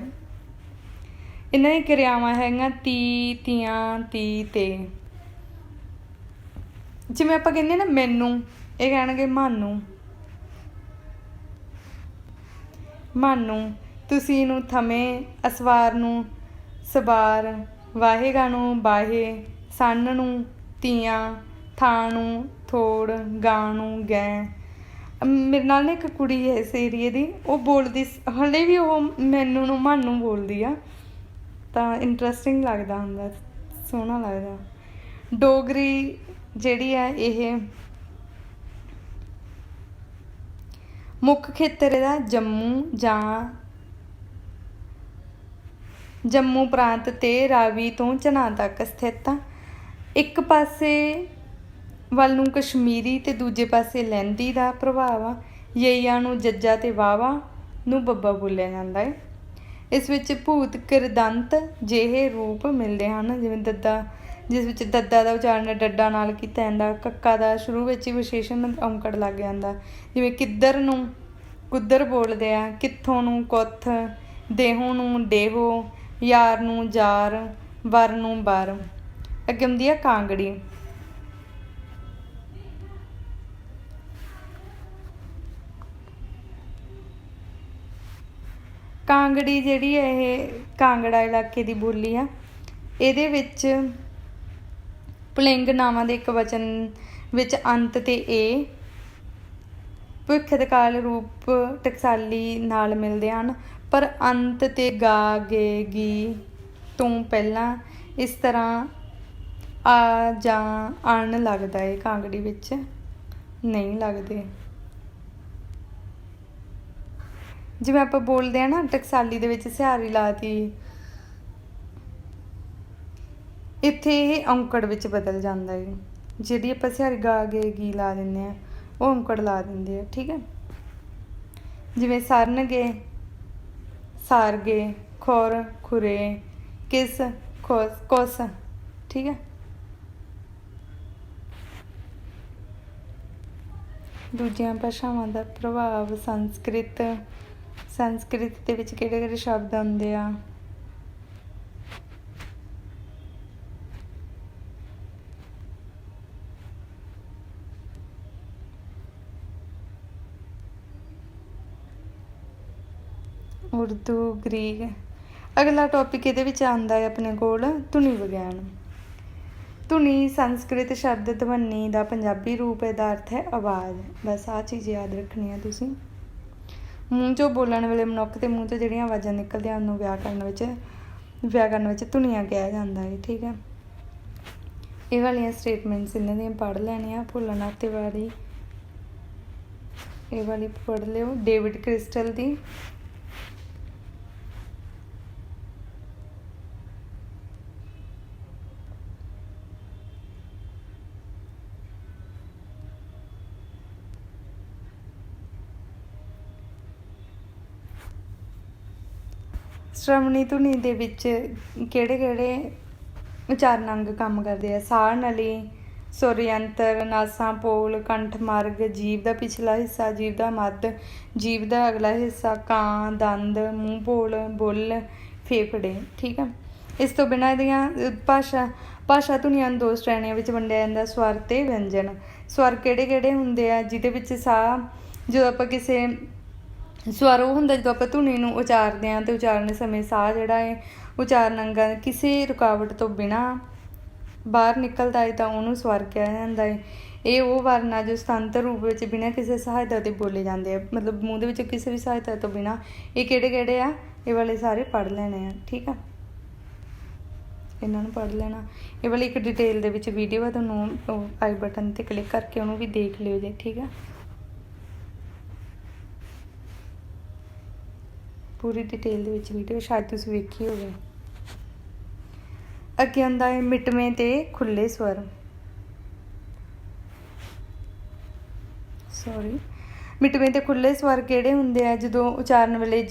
ਇਹਨਾਂ ਦੀਆਂ ਕਿਰਿਆਵਾਂ ਹੈਗੀਆਂ ਤੀ, ਤੀਆਂ, ਤੀ, ਤੇ। ਜਿਵੇਂ ਆਪਾਂ ਕਹਿੰਦੇ ਨਾ ਮੈਨੂੰ, ਇਹ ਕਹਿਣਗੇ ਮਾਨੂੰ, ਮਾਨੂੰ। ਤੁਸੀਂ ਨੂੰ ਥਮੇ, ਅਸਵਾਰ ਨੂੰ ਸਵਾਰ, ਵਾਹੇਗਾ ਨੂੰ ਬਾਹੇ, ਸੰਨ ਨੂੰ ਤੀਆਂ, ਥਾਂ ਨੂੰ ਥੋੜ, ਗਾਂ ਨੂੰ ਗੈਂ। ਮੇਰੇ ਨਾਲ ਨਾ ਇੱਕ ਕੁੜੀ ਹੈ ਇਸ ਏਰੀਏ ਦੀ, ਉਹ ਬੋਲਦੀ ਹਾਲੇ ਵੀ ਉਹ ਮੈਨੂੰ ਨੂੰ ਮਾਨੂੰ ਬੋਲਦੀ ਆ, ਤਾਂ ਇੰਟਰਸਟਿੰਗ ਲੱਗਦਾ ਹੁੰਦਾ, ਸੋਹਣਾ ਲੱਗਦਾ। ਡੋਗਰੀ ਜਿਹੜੀ ਹੈ ਇਹ ਮੁੱਖ ਖੇਤਰ ਇਹਦਾ ਜੰਮੂ ਪ੍ਰਾਂਤ ਅਤੇ ਰਾਵੀ ਤੋਂ ਝਨਾਨ ਤੱਕ ਸਥਿਤ ਆ। ਇੱਕ ਪਾਸੇ ਵੱਲ ਨੂੰ ਕਸ਼ਮੀਰੀ ਅਤੇ ਦੂਜੇ ਪਾਸੇ ਲਹਿੰਦੀ ਦਾ ਪ੍ਰਭਾਵ ਆ। ਯਈਆਂ ਨੂੰ ਜੱਜਾ ਅਤੇ ਵਾਵਾ ਨੂੰ ਬੱਬਾ ਬੋਲਿਆ ਜਾਂਦਾ ਹੈ। ਇਸ ਵਿੱਚ ਭੂਤ ਕਿਰਦੰਤ ਜਿਹੇ ਰੂਪ ਮਿਲਦੇ ਹਨ, ਜਿਵੇਂ ਦੱਦਾ, ਜਿਸ ਵਿੱਚ ਦੱਦਾ ਦਾ ਉਚਾਰਨ ਡੱਡਾ ਨਾਲ ਕੀਤਾ ਜਾਂਦਾ। ਕੱਕਾ ਦਾ ਸ਼ੁਰੂ ਵਿੱਚ ਹੀ ਵਿਸ਼ੇਸ਼ਣ ਔਂਕੜ ਲੱਗ ਜਾਂਦਾ, ਜਿਵੇਂ ਕਿੱਧਰ ਨੂੰ ਕੁੱਦਰ ਬੋਲਦੇ ਆ, ਕਿੱਥੋਂ ਨੂੰ ਕੁੱਥ, ਦੇਹੋਂ ਨੂੰ ਡੇਹੋ, ਯਾਰ ਨੂੰ ਜਾਰ, ਵਰ ਨੂੰ ਬਰ। ਅੱਗੇ ਹੁੰਦੀ ਆ ਕਾਂਗੜੀ। ਕਾਂਗੜੀ ਜਿਹੜੀ ਹੈ ਇਹ ਕਾਂਗੜਾ ਇਲਾਕੇ ਦੀ ਬੋਲੀ ਆ। ਇਹਦੇ ਵਿੱਚ ਪੁਲਿੰਗ ਨਾਵਾਂ ਦੇ ਇੱਕ ਵਚਨ ਵਿੱਚ ਅੰਤ ਤੇ ਏ ਭਵਿੱਖ ਦੇ ਕਾਲ ਰੂਪ ਟਕਸਾਲੀ ਨਾਲ ਮਿਲਦੇ ਹਨ, ਪਰ ਅੰਤ ਤੇ ਗਾ ਗੇ ਗੀ ਤੋਂ ਪਹਿਲਾਂ ਇਸ ਤਰ੍ਹਾਂ ਆ ਜਾਂ ਅਣ ਲੱਗਦਾ ਹੈ, ਕਾਂਗੜੀ ਵਿੱਚ ਨਹੀਂ ਲੱਗਦੇ। ਜਿਵੇਂ ਆਪਾਂ ਬੋਲਦੇ ਆ ਨਾ ਟਕਸਾਲੀ ਦੇ ਵਿੱਚ ਸਿਹਾਰੀ ਲਾਤੀ, ਇੱਥੇ ਇਹ ਔਂਕੜ ਵਿੱਚ ਬਦਲ ਜਾਂਦਾ ਹੈ। ਜਿਹੜੀ ਆਪਾਂ ਸਿਹਾਰੀ ਗਾ ਗੇ ਗੀ ਲਾ ਦਿੰਦੇ ਆ ਉਹ ਔਂਕੜ ਲਾ ਦਿੰਦੇ ਆ, ਠੀਕ ਹੈ। ਜਿਵੇਂ ਸਰਨਗੇ, ਸਾਰਗੇ, ਖੁਰ, ਖੁਰੇ, ਕਿਸ, ਕੁਸ, ਠੀਕ ਹੈ। ਦੂਜੀਆਂ ਭਾਸ਼ਾਵਾਂ ਦਾ ਪ੍ਰਭਾਵ। ਸੰਸਕ੍ਰਿਤ ਦੇ ਵਿੱਚ ਕਿਹੜੇ ਕਿਹੜੇ ਸ਼ਬਦ ਆਉਂਦੇ ਆ? ਉਰਦੂ, ਗ੍ਰੀਕ। ਅਗਲਾ ਟੌਪਿਕ ਇਹਦੇ ਵਿੱਚ ਆਉਂਦਾ ਹੈ ਆਪਣੇ ਕੋਲ ਧੁਨੀ ਵਿਗਿਆਨ। ਧੁਨੀ ਸੰਸਕ੍ਰਿਤ ਸ਼ਬਦ ਧਵਨੀ ਦਾ ਪੰਜਾਬੀ ਰੂਪ, ਇਹਦਾ ਅਰਥ ਹੈ ਆਵਾਜ਼। ਬਸ ਆਹ ਚੀਜ਼ ਯਾਦ ਰੱਖਣੀ ਹੈ ਤੁਸੀਂ। ਮੂੰਹ 'ਚੋਂ ਬੋਲਣ ਵੇਲੇ ਮਨੁੱਖ ਦੇ ਮੂੰਹ 'ਚੋਂ ਜਿਹੜੀਆਂ ਆਵਾਜ਼ਾਂ ਨਿਕਲਦੀਆਂ ਉਹਨੂੰ ਵਿਆਕਰਨ ਵਿੱਚ ਧੁਨੀਆਂ ਕਿਹਾ ਜਾਂਦਾ ਹੈ, ਠੀਕ ਹੈ। ਇਹ ਵਾਲੀਆਂ ਸਟੇਟਮੈਂਟਸ ਇਹਨਾਂ ਦੀਆਂ ਪੜ੍ਹ ਲੈਣੀਆਂ। ਭੁੱਲਣਾ ਤੇ ਵਾਲੀ ਇਹ ਵਾਲੀ ਪੜ੍ਹ ਲਿਓ, ਡੇਵਿਡ ਕ੍ਰਿਸਟਲ ਦੀ। ਸ਼੍ਰਵਣੀ ਧੁਨੀ ਦੇ ਵਿੱਚ ਕਿਹੜੇ ਕਿਹੜੇ ਉਚਾਰਨ ਅੰਗ ਕੰਮ ਕਰਦੇ ਆ? ਸਾਹ ਨਲੀ, ਸੁਰ ਯੰਤਰ, ਨਾਸਾਂ, ਪੋਲ, ਕੰਠ ਮਾਰਗ, ਜੀਭ ਦਾ ਪਿਛਲਾ ਹਿੱਸਾ, ਜੀਭ ਦਾ ਮੱਧ, ਜੀਭ ਦਾ ਅਗਲਾ ਹਿੱਸਾ, ਕਾਂ, ਦੰਦ, ਮੂੰਹ ਪੋਲ, ਬੁੱਲ, ਫੇਫੜੇ, ਠੀਕ ਹੈ। ਇਸ ਤੋਂ ਬਿਨਾਂ ਇਹਦੀਆਂ ਭਾਸ਼ਾ ਧੁਨੀਆਂ ਨੂੰ ਦੋ ਸ਼੍ਰੇਣੀਆਂ ਵਿੱਚ ਵੰਡਿਆ ਜਾਂਦਾ, ਸਵਰ ਤੇ ਵਿਅੰਜਨ। ਸਵਰ ਕਿਹੜੇ ਕਿਹੜੇ ਹੁੰਦੇ ਆ? ਜਿਹਦੇ ਵਿੱਚ ਸਾਹ, ਜਦੋਂ ਆਪਾਂ ਕਿਸੇ ਸਵਰ ਉਹ ਹੁੰਦਾ ਜਦੋਂ ਆਪਾਂ ਧੁਨੀ ਨੂੰ ਉਚਾਰਦੇ ਹਾਂ ਅਤੇ ਉਚਾਰਨ ਸਮੇਂ ਸਾਹ ਜਿਹੜਾ ਹੈ ਉਚਾਰਨ ਅੰਗਾਂ ਕਿਸੇ ਰੁਕਾਵਟ ਤੋਂ ਬਿਨਾਂ ਬਾਹਰ ਨਿਕਲਦਾ ਹੈ ਤਾਂ ਉਹਨੂੰ ਸਵਰ ਕਿਹਾ ਜਾਂਦਾ ਹੈ। ਇਹ ਉਹ ਵਰਨ ਆ ਜੋ ਸੁਤੰਤਰ ਰੂਪ ਵਿੱਚ ਬਿਨਾਂ ਕਿਸੇ ਸਹਾਇਤਾ ਦੇ ਬੋਲੇ ਜਾਂਦੇ ਆ, ਮਤਲਬ ਮੂੰਹ ਦੇ ਵਿੱਚ ਕਿਸੇ ਵੀ ਸਹਾਇਤਾ ਤੋਂ ਬਿਨਾਂ। ਇਹ ਕਿਹੜੇ ਕਿਹੜੇ ਆ? ਇਹ ਵਾਲੇ ਸਾਰੇ ਪੜ੍ਹ ਲੈਣੇ ਆ, ਠੀਕ ਆ। ਇਹਨਾਂ ਨੂੰ ਪੜ੍ਹ ਲੈਣਾ। ਇਹ ਵਾਲੀ ਇੱਕ ਡਿਟੇਲ ਦੇ ਵਿੱਚ ਵੀਡੀਓ ਆ, ਤੁਹਾਨੂੰ ਆਈ ਬਟਨ 'ਤੇ ਕਲਿੱਕ ਕਰਕੇ ਉਹਨੂੰ ਵੀ ਦੇਖ ਲਿਓ ਜੇ, ਠੀਕ ਆ। ਪੂਰੀ ਡਿਟੇਲ ਦੇ ਵਿੱਚ ਵੀਡੀਓ ਸ਼ਾਇਦ ਤੁਸੀਂ ਵੇਖੀ ਹੋਵੇ। ਅੱਗੇ ਆਉਂਦਾ ਹੈ ਮਿਟਵੇਂ ਤੇ ਖੁੱਲ੍ਹੇ ਸਵਰ। ਮਿਟਵੇਂ ਤੇ ਖੁੱਲ੍ਹੇ ਸਵਰ ਕਿਹੜੇ ਹੁੰਦੇ ਆ? ਜਦੋਂ ਉਚਾਰਨ ਵੇਲੇ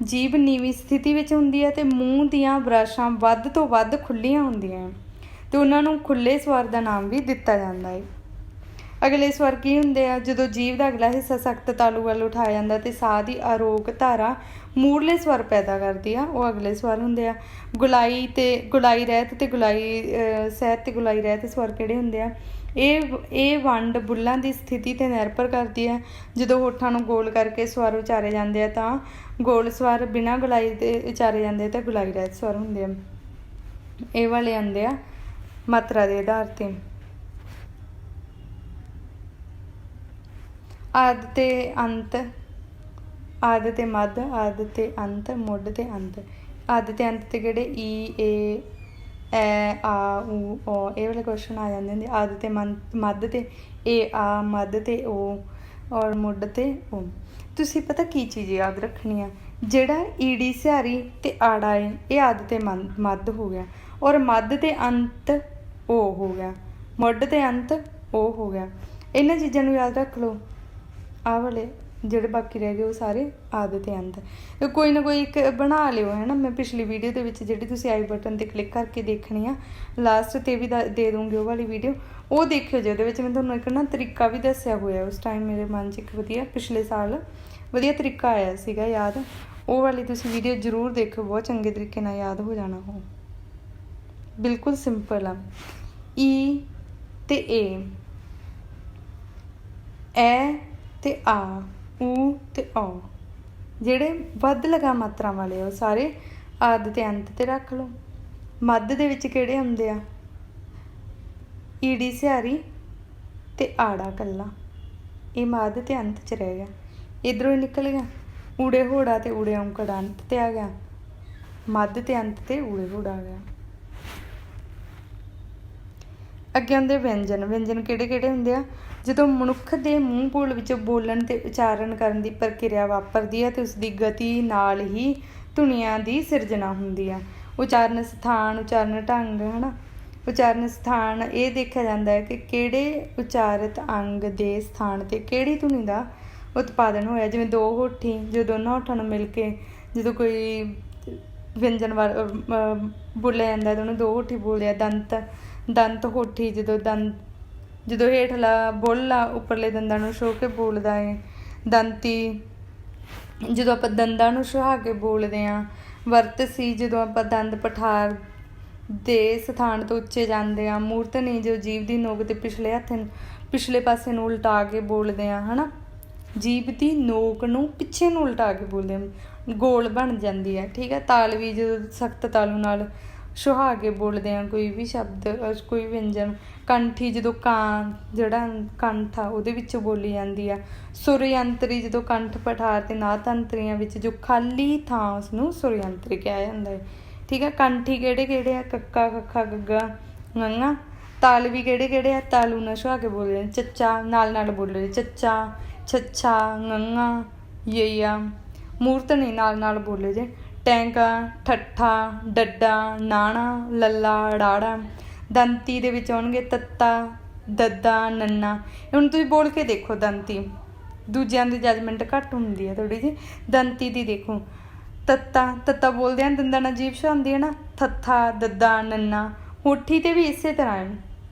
ਜੀਭ ਨੀਵੀਂ ਸਥਿਤੀ ਵਿੱਚ ਹੁੰਦੀ ਹੈ ਅਤੇ ਮੂੰਹ ਦੀਆਂ ਬ੍ਰਸ਼ਾਂ ਵੱਧ ਤੋਂ ਵੱਧ ਖੁੱਲ੍ਹੀਆਂ ਹੁੰਦੀਆਂ ਅਤੇ ਉਹਨਾਂ ਨੂੰ ਖੁੱਲ੍ਹੇ ਸਵਰ ਦਾ ਨਾਮ ਵੀ ਦਿੱਤਾ ਜਾਂਦਾ ਹੈ। ਅਗਲੇ ਸਵਰ ਕੀ ਹੁੰਦੇ ਆ? ਜਦੋਂ ਜੀਭ ਦਾ ਅਗਲਾ ਹਿੱਸਾ ਸਖਤ ਤਾਲੂ ਵੱਲ ਉਠਾਇਆ ਜਾਂਦਾ ਅਤੇ ਸਾਹ ਦੀ ਅਰੋਕ ਧਾਰਾ ਮੂਹਰਲੇ ਸਵਰ ਪੈਦਾ ਕਰਦੀ ਆ, ਉਹ ਅਗਲੇ ਸਵਰ ਹੁੰਦੇ ਆ। ਗੁਲਾਈ ਰਹਿਤ ਤੇ ਗੁਲਾਈ ਸਹਿਤ ਤੇ ਗੁਲਾਈ ਰਹਿਤ ਸਵਰ ਕਿਹੜੇ ਹੁੰਦੇ ਆ? ਇਹ ਵੰਡ ਬੁੱਲਾਂ ਦੀ ਸਥਿਤੀ 'ਤੇ ਨਿਰਭਰ ਕਰਦੀ ਹੈ। ਜਦੋਂ ਹੋਠਾਂ ਨੂੰ ਗੋਲ ਕਰਕੇ ਸਵਰ ਉਚਾਰੇ ਜਾਂਦੇ ਆ ਤਾਂ ਗੋਲ ਸਵਰ, ਬਿਨਾਂ ਗੁਲਾਈ ਦੇ ਉਚਾਰੇ ਜਾਂਦੇ ਤਾਂ ਗੁਲਾਈ ਰਹਿਤ ਸਵਰ ਹੁੰਦੇ ਆ। ਇਹ ਵਾਲੇ ਆਉਂਦੇ ਆ ਮਾਤਰਾ ਦੇ ਆਧਾਰ 'ਤੇ। ਆਦਿ ਤੇ ਅੰਤ, ਆਦਿ ਤੇ ਮੱਧ, ਆਦਿ ਤੇ ਅੰਤ, ਮੁੱਢ ਤੇ ਅੰਤ। ਆਦਿ ਤੇ ਅੰਤ ਤੇ ਕਿਹੜੇ? ਈ, ਏ, ਐ, ਆ, ਊ, ਓ, ਇਹ ਵਾਲੇ ਕੁਐਸਚਨ ਆ ਜਾਂਦੇ ਹੁੰਦੇ। ਆਦਿ ਤੇ ਮੱਧ ਤੇ ਏ, ਆ, ਮੱਧ ਤੇ ਓ ਔਰ ਮੁੱਢ ਤੇ ਓ। ਤੁਸੀਂ ਪਤਾ ਕੀ ਚੀਜ਼ ਯਾਦ ਰੱਖਣੀ ਆ? ਜਿਹੜਾ ਈੜੀ ਸਿਹਾਰੀ ਤੇ ਆੜਾ ਹੈ ਇਹ ਆਦਿ ਤੇ ਮੱਧ ਹੋ ਗਿਆ, ਔਰ ਮੱਧ ਤੇ ਅੰਤ ਓ ਹੋ ਗਿਆ, ਮੁੱਢ ਤੇ ਅੰਤ ਓ ਹੋ ਗਿਆ। ਇਹਨਾਂ ਚੀਜ਼ਾਂ ਨੂੰ ਯਾਦ ਰੱਖ ਲਓ। ਆਹ ਵਾਲੇ ਜਿਹੜੇ ਬਾਕੀ ਰਹਿ ਗਏ ਉਹ ਸਾਰੇ ਆਦਿ ਤੇ ਅੰਤ। ਕੋਈ ਨਾ ਕੋਈ ਇੱਕ ਬਣਾ ਲਿਓ, ਹੈ ਨਾ। ਮੈਂ ਪਿਛਲੀ ਵੀਡੀਓ ਦੇ ਵਿੱਚ ਜਿਹੜੀ ਤੁਸੀਂ ਆਈ ਬਟਨ 'ਤੇ ਕਲਿੱਕ ਕਰਕੇ ਦੇਖਣੀ ਆ, ਲਾਸਟ 'ਤੇ ਵੀ ਦੇ ਦੂੰਗੀ ਉਹ ਵਾਲੀ ਵੀਡੀਓ, ਉਹ ਦੇਖਿਓ ਜੀ। ਉਹਦੇ ਵਿੱਚ ਮੈਂ ਤੁਹਾਨੂੰ ਇੱਕ ਨਾ ਤਰੀਕਾ ਵੀ ਦੱਸਿਆ ਹੋਇਆ ਉਸ ਟਾਈਮ ਮੇਰੇ ਮਨ 'ਚ ਇੱਕ ਵਧੀਆ ਪਿਛਲੇ ਸਾਲ ਵਧੀਆ ਤਰੀਕਾ ਆਇਆ ਸੀਗਾ ਯਾਦ। ਉਹ ਵਾਲੀ ਤੁਸੀਂ ਵੀਡੀਓ ਜ਼ਰੂਰ ਦੇਖੋ, ਬਹੁਤ ਚੰਗੇ ਤਰੀਕੇ ਨਾਲ ਯਾਦ ਹੋ ਜਾਣਾ। ਉਹ ਬਿਲਕੁਲ ਸਿੰਪਲ ਆ। ਈ ਤੇ ਏ, ਐ ਤੇ ਆ, ਊ ਤੇ ਔ, ਜਿਹੜੇ ਵੱਧ ਲਗਾ ਮਾਤਰਾ ਵਾਲੇ ਉਹ ਸਾਰੇ ਆਦ ਤੇ ਅੰਤ ਤੇ ਰੱਖ ਲਓ। ਮੱਧ ਦੇ ਵਿੱਚ ਕਿਹੜੇ ਹੁੰਦੇ ਆ? ਈੜੀ ਸਿਹਾਰੀ ਤੇ ਆੜਾ ਕੱਲਾ, ਇਹ ਮੱਧ ਤੇ ਅੰਤ 'ਚ ਰਹਿ ਗਿਆ। ਇੱਧਰੋਂ ਹੀ ਨਿਕਲ ਗਿਆ ਊੜੇ ਹੋੜਾ ਤੇ ਊੜੇ ਔਂਕੜ ਅੰਤ ਤੇ ਆ ਗਿਆ, ਮੱਧ ਤੇ ਅੰਤ ਤੇ ਊੜੇ ਹੋੜਾ ਆ ਗਿਆ। ਅੱਗੇ ਹੁੰਦੇ ਵਿਅੰਜਨ। ਵਿਅੰਜਨ ਕਿਹੜੇ ਕਿਹੜੇ ਹੁੰਦੇ ਆ? ਜਦੋਂ ਮਨੁੱਖ ਦੇ ਮੂੰਹ ਬੋਲ ਵਿੱਚ ਬੋਲਣ ਤੇ ਉਚਾਰਨ ਕਰਨ ਦੀ ਪ੍ਰਕਿਰਿਆ ਵਾਪਰਦੀ ਹੈ ਤੇ ਉਸਦੀ ਗਤੀ ਨਾਲ ਹੀ ਧੁਨੀਆਂ ਦੀ ਸਿਰਜਣਾ ਹੁੰਦੀ ਆ। ਉਚਾਰਨ ਸਥਾਨ, ਉਚਾਰਨ ਢੰਗ, ਹੈ ਨਾ। ਉਚਾਰਨ ਸਥਾਨ ਇਹ ਦੇਖਿਆ ਜਾਂਦਾ ਹੈ ਕਿ ਕਿਹੜੇ ਉਚਾਰਿਤ ਅੰਗ ਦੇ ਸਥਾਨ 'ਤੇ ਕਿਹੜੀ ਧੁਨੀ ਦਾ ਉਤਪਾਦਨ ਹੋਇਆ। ਜਿਵੇਂ ਦੋ ਹੋਠੀ, ਜਦੋਂ ਦੋਨਾਂ ਹੋਠਾਂ ਨੂੰ ਮਿਲ ਕੇ ਜਦੋਂ ਕੋਈ ਵਿਅੰਜਨ ਬੋਲਿਆ ਜਾਂਦਾ ਤਾਂ ਉਹਨੂੰ ਦੋ ਹੋਠੀ ਬੋਲਦੇ ਆ। ਦੰਤ, ਦੰਤ ਹੋਠੀ, ਜਦੋਂ ਹੇਠਲਾ ਬੁੱਲ੍ਹ ਉੱਪਰਲੇ ਦੰਦਾਂ ਨੂੰ ਛੋਹ ਕੇ ਬੋਲਦਾ ਹੈ। ਦੰਤੀ, ਜਦੋਂ ਆਪਾਂ ਦੰਦਾਂ ਨੂੰ ਸੁਹਾ ਕੇ ਬੋਲਦੇ ਹਾਂ। ਵਰਤਸੀ, ਜਦੋਂ ਆਪਾਂ ਦੰਦ ਪਠਾਰ ਦੇ ਸਥਾਨ ਤੋਂ ਉੱਚੇ ਜਾਂਦੇ ਹਾਂ। ਮੂਰਧਨੀ, ਜੋ ਜੀਭ ਦੀ ਨੋਕ ਤੇ ਪਿਛਲੇ ਪਾਸੇ ਨੂੰ ਉਲਟਾ ਕੇ ਬੋਲਦੇ ਹਾਂ, ਹੈ ਨਾ। ਜੀਭ ਦੀ ਨੋਕ ਨੂੰ ਪਿੱਛੇ ਨੂੰ ਉਲਟਾ ਕੇ ਬੋਲਦੇ ਹਾਂ, ਗੋਲ ਬਣ ਜਾਂਦੀ ਹੈ, ਠੀਕ ਹੈ। ਤਾਲਵੀ, ਜਦੋਂ ਸਖਤ ਤਾਲੂ ਨਾਲ ਸੁਹਾ ਕੇ ਬੋਲਦੇ ਹਾਂ ਕੋਈ ਵੀ ਸ਼ਬਦ, ਕੋਈ ਵਿਅੰਜਨ। ਕੰਠੀ, ਜਦੋਂ ਕਾਂ ਜਿਹੜਾ ਕੰਠ ਆ ਉਹਦੇ ਵਿੱਚ ਬੋਲੀ ਜਾਂਦੀ ਆ। ਸੁਰਯੰਤਰੀ, ਜਦੋਂ ਕੰਠ ਪਠਾਰ ਤੇ ਨਾਭ ਤੰਤਰੀਆਂ ਵਿੱਚ ਜੋ ਖਾਲੀ ਥਾਂ ਉਸਨੂੰ ਸੁਰਯੰਤਰੀ ਕਿਹਾ ਜਾਂਦਾ ਹੈ, ਠੀਕ ਹੈ। ਕੰਠੀ ਕਿਹੜੇ ਕਿਹੜੇ ਆ? ਕੱਕਾ, ਕੱਖਾ, ਗੱਗਾ, ঙ। ਤਾਲਵੀ ਕਿਹੜੇ ਕਿਹੜੇ ਆ? ਤਾਲੂ ਨਾਲ ਸੁਹਾ ਕੇ ਬੋਲਦੇ। ਚੱਚਾ, ਨਾਲ ਨਾਲ ਬੋਲੇ, ਚੱਚਾ, ਛੱਛਾ, ঙ, ਯਈਆ। ਮੂਰਧਨੀ, ਨਾਲ ਨਾਲ ਬੋਲੇ ਜੇ। ਟੈਂਕਾ, ਠੱਠਾ, ਡੱਡਾ, ਨਾਣਾ, ਲੱਲਾ, ੜਾੜਾ। ਦੰਤੀ ਦੇ ਵਿੱਚ ਆਉਣਗੇ ਤੱਤਾ, ਦੱਦਾ, ਨੰਨਾ। ਹੁਣ ਤੁਸੀਂ ਬੋਲ ਕੇ ਦੇਖੋ ਦੰਤੀ, ਦੂਜਿਆਂ ਦੀ ਜੱਜਮੈਂਟ ਘੱਟ ਹੁੰਦੀ ਹੈ ਥੋੜ੍ਹੀ ਜਿਹੀ। ਦੰਤੀ ਦੀ ਦੇਖੋ, ਤੱਤਾ, ਤੱਤਾ ਬੋਲਦੇ ਹਨ, ਦੰਦਾਂ ਨਾਲ ਜੀਭ ਛਾਉਂਦੀ ਹੈ ਨਾ। ਥੱਥਾ, ਦੱਦਾ, ਨੰਨਾ। ਹੋਠੀ 'ਤੇ ਵੀ ਇਸੇ ਤਰ੍ਹਾਂ ਹੈ।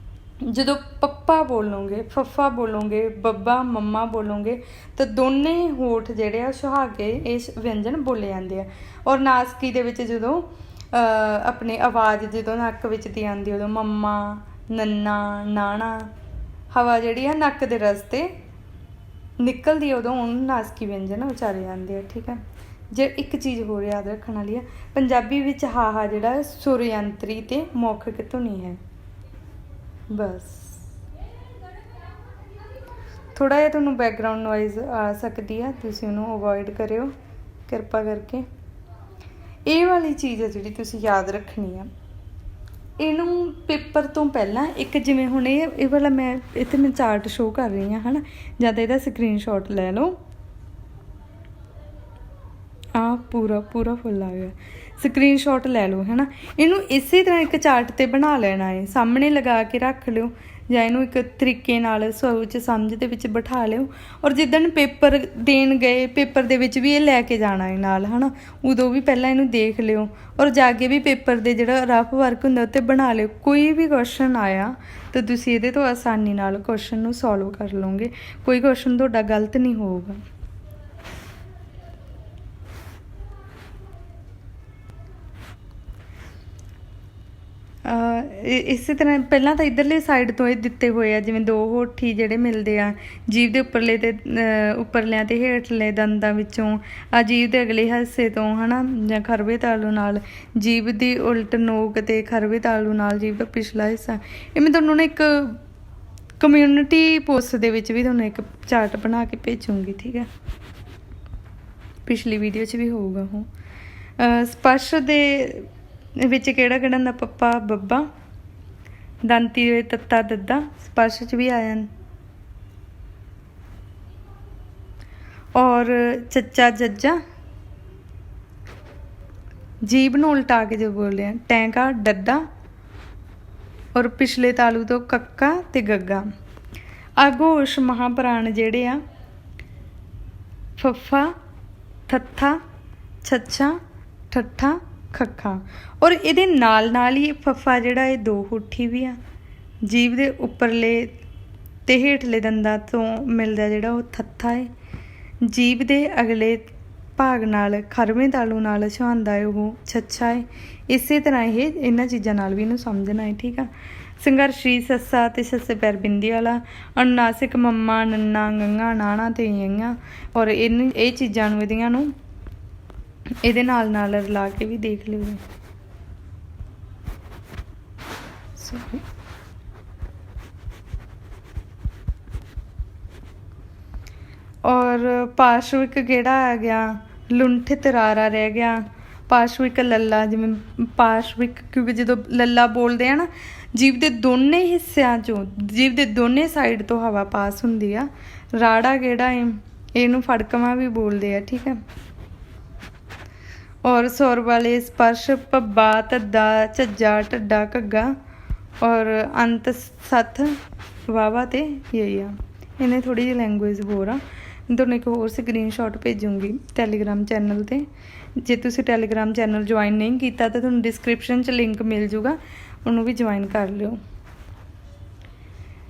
ਜਦੋਂ ਪੱਪਾ ਬੋਲੋਗੇ, ਫੱਫਾ ਬੋਲੋਗੇ, ਬੱਬਾ, ਮੰਮਾ ਬੋਲੋਗੇ ਤਾਂ ਦੋਨੇ ਹੋਠ ਜਿਹੜੇ ਆ ਸੁਹਾ ਕੇ ਇਹ ਵਿਅੰਜਨ ਬੋਲੇ ਜਾਂਦੇ ਆ। ਔਰ ਨਾਸਕੀ ਦੇ ਵਿੱਚ ਜਦੋਂ ਆਪਣੀ ਆਵਾਜ਼ ਜਦੋਂ ਨੱਕ ਵਿੱਚ ਦੀ ਆਉਂਦੀ ਉਦੋਂ ਮੰਮਾ, ਨੰਨਾ, ਨਾਣਾ, ਹਵਾ ਜਿਹੜੀ ਆ ਨੱਕ ਦੇ ਰਸਤੇ ਨਿਕਲਦੀ ਉਦੋਂ ਉਹਨੂੰ ਨਾਸਕੀ ਵਿਅੰਜਨ ਉਚਾਰੇ ਜਾਂਦੇ ਆ, ਠੀਕ ਹੈ। ਜੇ ਇੱਕ ਚੀਜ਼ ਹੋਰ ਯਾਦ ਰੱਖਣ ਵਾਲੀ ਆ, ਪੰਜਾਬੀ ਵਿੱਚ ਹਾਹਾ ਜਿਹੜਾ ਸੁਰਯੰਤਰੀ ਤੇ ਮੌਖਿਕ ਧੁਨੀ ਹੈ। ਬਸ ਥੋੜ੍ਹਾ ਜਿਹਾ ਤੁਹਾਨੂੰ ਬੈਕਗਰਾਊਂਡ ਨੋਇਜ਼ ਆ ਸਕਦੀ ਆ, ਤੁਸੀਂ ਉਹਨੂੰ ਅਵੋਇਡ ਕਰਿਓ ਕਿਰਪਾ ਕਰਕੇ। ਇਹ ਵਾਲੀ ਚੀਜ਼ ਹੈ ਜਿਹੜੀ ਤੁਸੀਂ ਯਾਦ ਰੱਖਣੀ ਆ। ਇਹਨੂੰ ਪੇਪਰ ਤੋਂ ਪਹਿਲਾਂ ਇੱਕ, ਜਿਵੇਂ ਹੁਣ ਇਹ ਵਾਲਾ ਮੈਂ ਇੱਥੇ ਮੈਂ ਚਾਰਟ ਸ਼ੋਅ ਕਰ ਰਹੀ ਹਾਂ, ਹੈ ਨਾ। ਜਾਂ ਤਾਂ ਇਹਦਾ ਸਕਰੀਨਸ਼ਾਟ ਲੈ ਲਓ, ਆ ਪੂਰਾ ਫੁੱਲ ਆ ਗਿਆ, ਸਕਰੀਨਸ਼ਾਟ ਲੈ ਲਓ, ਹੈ ਨਾ। ਇਹਨੂੰ ਇਸੇ ਤਰ੍ਹਾਂ ਇੱਕ ਚਾਰਟ 'ਤੇ ਬਣਾ ਲੈਣਾ ਹੈ, ਸਾਹਮਣੇ ਲਗਾ ਕੇ ਰੱਖ ਲਿਓ, ਜਾਂ ਇਹਨੂੰ ਇੱਕ ਤਰੀਕੇ ਨਾਲ ਸੋਚ ਸਮਝ ਦੇ ਵਿੱਚ ਬਿਠਾ ਲਿਓ। ਔਰ ਜਿੱਦਣ ਪੇਪਰ ਦੇਣ ਗਏ, ਪੇਪਰ ਦੇ ਵਿੱਚ ਵੀ ਇਹ ਲੈ ਕੇ ਜਾਣਾ ਹੈ ਨਾਲ, ਹੈ ਨਾ। ਉਦੋਂ ਵੀ ਪਹਿਲਾਂ ਇਹਨੂੰ ਦੇਖ ਲਿਓ, ਔਰ ਜਾ ਕੇ ਵੀ ਪੇਪਰ ਦੇ ਜਿਹੜਾ ਰਫ ਵਰਕ ਹੁੰਦਾ ਉੱਤੇ ਬਣਾ ਲਿਓ। ਕੋਈ ਵੀ ਕੁਐਸਚਨ ਆਇਆ ਤਾਂ ਤੁਸੀਂ ਇਹਦੇ ਤੋਂ ਆਸਾਨੀ ਨਾਲ ਕੁਐਸਚਨ ਨੂੰ ਸੋਲਵ ਕਰ ਲਓਗੇ, ਕੋਈ ਕੁਐਸਚਨ ਤੁਹਾਡਾ ਗਲਤ ਨਹੀਂ ਹੋਊਗਾ। ਇਸੇ ਤਰ੍ਹਾਂ ਪਹਿਲਾਂ ਤਾਂ ਇੱਧਰਲੇ ਸਾਈਡ ਤੋਂ ਇਹ ਦਿੱਤੇ ਹੋਏ ਆ, ਜਿਵੇਂ ਦੋ ਹੋਠੀ ਜਿਹੜੇ ਮਿਲਦੇ ਆ ਜੀਭ ਦੇ ਉੱਪਰਲੇ ਤੇ ਉੱਪਰਲਿਆਂ ਤੇ ਹੇਠਲੇ ਦੰਦਾਂ ਵਿੱਚੋਂ, ਆ ਜੀਭ ਦੇ ਅਗਲੇ ਹਿੱਸੇ ਤੋਂ, ਹੈ ਨਾ, ਜਾਂ ਖਰਵੇ ਤਾਲੂ ਨਾਲ ਜੀਭ ਦੀ ਉਲਟ ਨੋਕ ਤੇ ਖਰਵੇ ਤਾਲੂ ਨਾਲ ਜੀਭ ਦਾ ਪਿਛਲਾ ਹਿੱਸਾ। ਇਹ ਮੈਂ ਤੁਹਾਨੂੰ ਨਾ ਇੱਕ ਕਮਿਊਨਿਟੀ ਪੋਸਟ ਦੇ ਵਿੱਚ ਵੀ ਤੁਹਾਨੂੰ ਇੱਕ ਚਾਰਟ ਬਣਾ ਕੇ ਭੇਜੂੰਗੀ, ਠੀਕ ਹੈ। ਪਿਛਲੀ ਵੀਡੀਓ 'ਚ ਵੀ ਹੋਊਗਾ ਉਹ। ਸਪਰਸ਼ ਦੇ ਵਿੱਚ ਕਿਹੜਾ ਕਿਹੜਾ ਹੁੰਦਾ? ਪੱਪਾ, ਬੱਬਾ। ਦੰਤੀ ਦੇ ਤੱਤਾ, ਦੱਦਾ, ਸਪਰਸ਼ 'ਚ ਵੀ ਆ ਜਾਣ। ਔਰ ਚੱਚਾ, ਜੱਜਾ, ਜੀਭ ਨੂੰ ਉਲਟਾ ਕੇ ਜੋ ਬੋਲਦੇ ਆ, ਟੈਂਕਾ, ਡੱਡਾ, ਔਰ ਪਿਛਲੇ ਤਾਲੂ ਤੋਂ ਕੱਕਾ ਤੇ ਗੱਗਾ। ਆਗੋਸ਼ ਮਹਾਪਰਾਣ ਜਿਹੜੇ ਆ, ਫੱਫਾ, ਥੱਥਾ, ਛੱਛਾ, ਠੱਠਾ, ਖੱਖਾ। ਔਰ ਇਹਦੇ ਨਾਲ ਨਾਲ ਹੀ ਫੱਫਾ ਜਿਹੜਾ ਇਹ ਦੋ ਹੋਠੀ ਵੀ ਆ, ਜੀਭ ਦੇ ਉੱਪਰਲੇ ਤੇ ਹੇਠਲੇ ਦੰਦਾਂ ਤੋਂ ਮਿਲਦਾ ਜਿਹੜਾ ਉਹ ਥੱਥਾ ਹੈ, ਜੀਭ ਦੇ ਅਗਲੇ ਭਾਗ ਨਾਲ ਖਰਵੇਂ ਤਾਲੂ ਨਾਲ ਛੁਹਾਉਂਦਾ ਹੈ ਉਹ ਛੱਛਾ ਹੈ। ਇਸੇ ਤਰ੍ਹਾਂ ਇਹ ਇਹਨਾਂ ਚੀਜ਼ਾਂ ਨਾਲ ਵੀ ਇਹਨੂੰ ਸਮਝਣਾ ਹੈ, ਠੀਕ ਆ। ਸੰਘਰਸ਼ੀ ਸੱਸਾ ਤੇ ਸੱਸੇ ਪੈਰ ਬਿੰਦੀ ਵਾਲਾ, ਅਨੁਨਾਸਿਕ ਮੰਮਾ ਨੰਨਾ ਗੰਗਾ ਨਾਣਾ ਤੇ ਯਈਆਂ। ਔਰ ਇਹ ਚੀਜ਼ਾਂ ਨੂੰ ਇਹਦੀਆਂ ਨੂੰ ਇਹਦੇ ਨਾਲ ਨਾਲ ਰਲਾ ਕੇ ਵੀ ਦੇਖ ਲਿਓ। ਔਰ ਪਾਸ਼ਵਿਕ ਕਿਹੜਾ ਆ ਗਿਆ, ਲੁੰਠਿਤ ਰਾਰਾ ਰਹਿ ਗਿਆ। ਪਾਸ਼ਵਿਕ ਲੱਲਾ, ਜਿਵੇਂ ਪਾਸ਼ਵਿਕ ਕਿਉਂਕਿ ਜਦੋਂ ਲੱਲਾ ਬੋਲਦੇ ਆ ਨਾ, ਜੀਭ ਦੇ ਦੋਨੇ ਹਿੱਸਿਆਂ 'ਚੋਂ, ਜੀਭ ਦੇ ਦੋਨੇ ਸਾਈਡ ਤੋਂ ਹਵਾ ਪਾਸ ਹੁੰਦੀ ਆ। ਰਾੜਾ ਕਿਹੜਾ ਹੈ, ਇਹਨੂੰ ਫੜਕਵਾਂ ਵੀ ਬੋਲਦੇ ਆ, ਠੀਕ ਹੈ। ਔਰ ਸੁਰ ਵਾਲੇ ਸਪਰਸ਼ ਭੱਬਾ ਧੱਦਾ ਝੱਜਾ ਢੱਡਾ ਘੱਗਾ ਔਰ ਅੰਤ ਸੱਥ ਵਾਵਾ ਤੇ ਯਈਆ। ਇਹਨੇ ਥੋੜ੍ਹੀ ਜਿਹੀ ਲੈਂਗੁਏਜ ਹੋਰ ਆ। ਤੁਹਾਨੂੰ ਇੱਕ ਹੋਰ ਸਕਰੀਨਸ਼ਾਟ ਭੇਜੂੰਗੀ ਟੈਲੀਗ੍ਰਾਮ ਚੈਨਲ 'ਤੇ। ਜੇ ਤੁਸੀਂ ਟੈਲੀਗ੍ਰਾਮ ਚੈਨਲ ਜੁਆਇਨ ਨਹੀਂ ਕੀਤਾ ਤਾਂ ਤੁਹਾਨੂੰ ਡਿਸਕ੍ਰਿਪਸ਼ਨ 'ਚ ਲਿੰਕ ਮਿਲ ਜੂਗਾ, ਉਹਨੂੰ ਵੀ ਜੁਆਇਨ ਕਰ ਲਿਓ।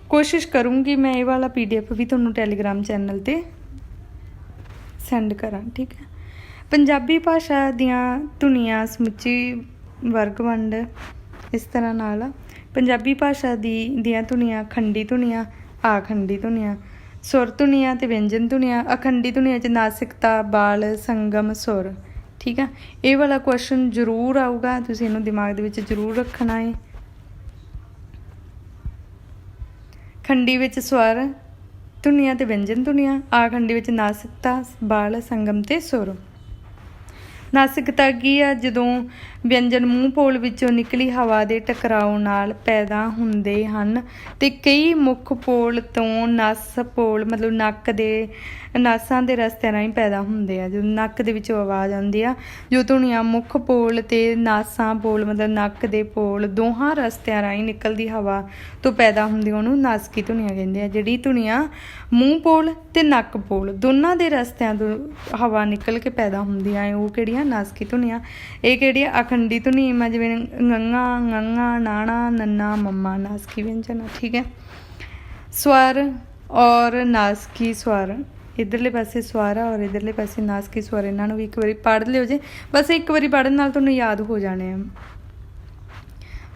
ਕੋਸ਼ਿਸ਼ ਕਰੂੰਗੀ ਮੈਂ ਇਹ ਵਾਲਾ PDF ਵੀ ਤੁਹਾਨੂੰ ਟੈਲੀਗ੍ਰਾਮ ਚੈਨਲ 'ਤੇ ਸੈਂਡ ਕਰਾਂ, ਠੀਕ ਹੈ। ਪੰਜਾਬੀ ਭਾਸ਼ਾ ਦੀਆਂ ਧੁਨੀਆਂ ਸਮੁੱਚੀ ਵਰਗ ਵੰਡ ਇਸ ਤਰ੍ਹਾਂ ਨਾਲ ਆ। ਪੰਜਾਬੀ ਭਾਸ਼ਾ ਦੀਆਂ ਧੁਨੀਆਂ ਖੰਡੀ ਧੁਨੀਆਂ, ਆਖੰਡੀ ਧੁਨੀਆਂ, ਸੁਰ ਧੁਨੀਆਂ ਅਤੇ ਵਿਅੰਜਨ ਧੁਨੀਆਂ। ਅਖੰਡੀ ਧੁਨੀਆਂ 'ਚ ਨਾਸਿਕਤਾ, ਬਾਲ, ਸੰਗਮ, ਸੁਰ, ਠੀਕ ਆ। ਇਹ ਵਾਲਾ ਕੁਐਸਚਨ ਜ਼ਰੂਰ ਆਊਗਾ, ਤੁਸੀਂ ਇਹਨੂੰ ਦਿਮਾਗ ਦੇ ਵਿੱਚ ਜ਼ਰੂਰ ਰੱਖਣਾ ਹੈ। ਖੰਡੀ ਵਿੱਚ ਸਵਰ ਧੁਨੀਆਂ ਅਤੇ ਵਿਅੰਜਨ ਧੁਨੀਆਂ, ਆਖੰਡੀ ਵਿੱਚ ਨਾਸਿਕਤਾ, ਬਾਲ, ਸੰਗਮ ਅਤੇ ਸੁਰ। ਨਾਸਿਕਤਾ ਕੀ ਆ, ਜਦੋਂ ਵਿਅੰਜਨ ਮੂੰਹ ਪੋਲ ਵਿੱਚੋਂ ਨਿਕਲੀ ਹਵਾ ਦੇ ਟਕਰਾਓ ਨਾਲ ਪੈਦਾ ਹੁੰਦੇ ਹਨ ਅਤੇ ਕਈ ਮੁੱਖ ਪੋਲ ਤੋਂ ਨਸ ਪੋਲ ਮਤਲਬ ਨੱਕ ਦੇ ਨਾਸਾਂ ਦੇ ਰਸਤਿਆਂ ਰਾਹੀਂ ਪੈਦਾ ਹੁੰਦੇ ਆ। ਜਦੋਂ ਨੱਕ ਦੇ ਵਿੱਚੋਂ ਆਵਾਜ਼ ਆਉਂਦੀ ਆ, ਜੋ ਧੁਨੀਆਂ ਮੁੱਖ ਪੋਲ ਅਤੇ ਨਾਸਾਂ ਪੋਲ ਮਤਲਬ ਨੱਕ ਦੇ ਪੋਲ ਦੋਹਾਂ ਰਸਤਿਆਂ ਰਾਹੀਂ ਨਿਕਲਦੀ ਹਵਾ ਤੋਂ ਪੈਦਾ ਹੁੰਦੀ, ਉਹਨੂੰ ਨਾਸਕੀ ਧੁਨੀਆਂ ਕਹਿੰਦੇ ਆ। ਜਿਹੜੀ ਧੁਨੀਆਂ ਮੂੰਹ ਪੋਲ ਅਤੇ ਨੱਕ ਪੋਲ ਦੋਨਾਂ ਦੇ ਰਸਤਿਆਂ ਤੋਂ ਹਵਾ ਨਿਕਲ ਕੇ ਪੈਦਾ ਹੁੰਦੀਆਂ ਹੈ, ਉਹ ਕਿਹੜੀਆਂ ਨਾਸਕੀ ਧੁਨੀਆਂ। ਇਹ ਕਿਹੜੀਆਂ ਅਖੰਡੀ ਧੁਨੀਆਂ, ਜਿਵੇਂ ਗੰਗਾ ਗੰਗਾ ਨਾਣਾ ਨੰਨਾ ਮੰਮਾ, ਨਾਸਕੀ ਵਿਅੰਜਨ, ਠੀਕ ਹੈ। ਸਵਰ ਔਰ ਨਾਸਕੀ ਸਵਰ, ਇੱਧਰਲੇ ਪਾਸੇ ਸਵਰ ਆ ਔਰ ਇੱਧਰਲੇ ਪਾਸੇ ਨਾਸਕੀ ਸਵਰ। ਇਹਨਾਂ ਨੂੰ ਵੀ ਇੱਕ ਵਾਰੀ ਪੜ੍ਹ ਲਿਓ ਜੇ, ਬਸ ਇੱਕ ਵਾਰੀ ਪੜ੍ਹਨ ਨਾਲ ਤੁਹਾਨੂੰ ਯਾਦ ਹੋ ਜਾਣੇ ਆ।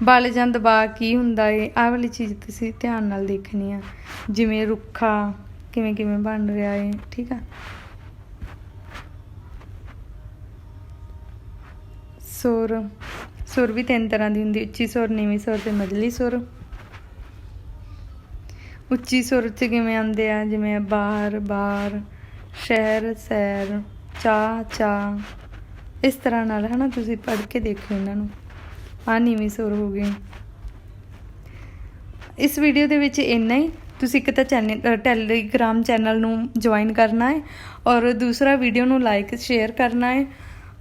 ਬਲ ਜਾਂ ਦਬਾਅ ਕੀ ਹੁੰਦਾ ਹੈ, ਆਹ ਵਾਲੀ ਚੀਜ਼ ਤੁਸੀਂ ਧਿਆਨ ਨਾਲ ਦੇਖਣੀ ਆ। ਜਿਵੇਂ ਰੁੱਖਾ ਕਿਵੇਂ ਕਿਵੇਂ ਬਣ ਰਿਹਾ ਹੈ, ਠੀਕ ਆ। ਸੁਰ, ਸੁਰ ਵੀ 3 ਤਰ੍ਹਾਂ ਦੀ ਹੁੰਦੀ, ਉੱਚੀ ਸੁਰ, ਨੀਵੀਂ ਸੁਰ ਅਤੇ ਮਝਲੀ ਸੁਰ। ਉੱਚੀ ਸੁਰ 'ਚ ਕਿਵੇਂ ਆਉਂਦੇ ਆ, ਜਿਵੇਂ ਬਾਹਰ ਬਾਹਰ, ਸ਼ਹਿਰ ਸੈਰ, ਚਾਹ ਚਾਹ, ਇਸ ਤਰ੍ਹਾਂ ਨਾਲ ਹੈ ਨਾ। ਤੁਸੀਂ ਪੜ੍ਹ ਕੇ ਦੇਖੋ ਇਹਨਾਂ ਨੂੰ। ਆਹ ਨੀਵੀਂ ਸੁਰ ਹੋ ਗਈ। ਇਸ ਵੀਡੀਓ ਦੇ ਵਿੱਚ ਇੰਨਾ ਹੀ। ਤੁਸੀਂ ਇੱਕ ਤਾਂ ਟੈਲੀਗ੍ਰਾਮ ਚੈਨਲ ਨੂੰ ਜੁਆਇਨ ਕਰਨਾ ਹੈ ਔਰ ਦੂਸਰਾ ਵੀਡੀਓ ਨੂੰ ਲਾਈਕ ਸ਼ੇਅਰ ਕਰਨਾ ਹੈ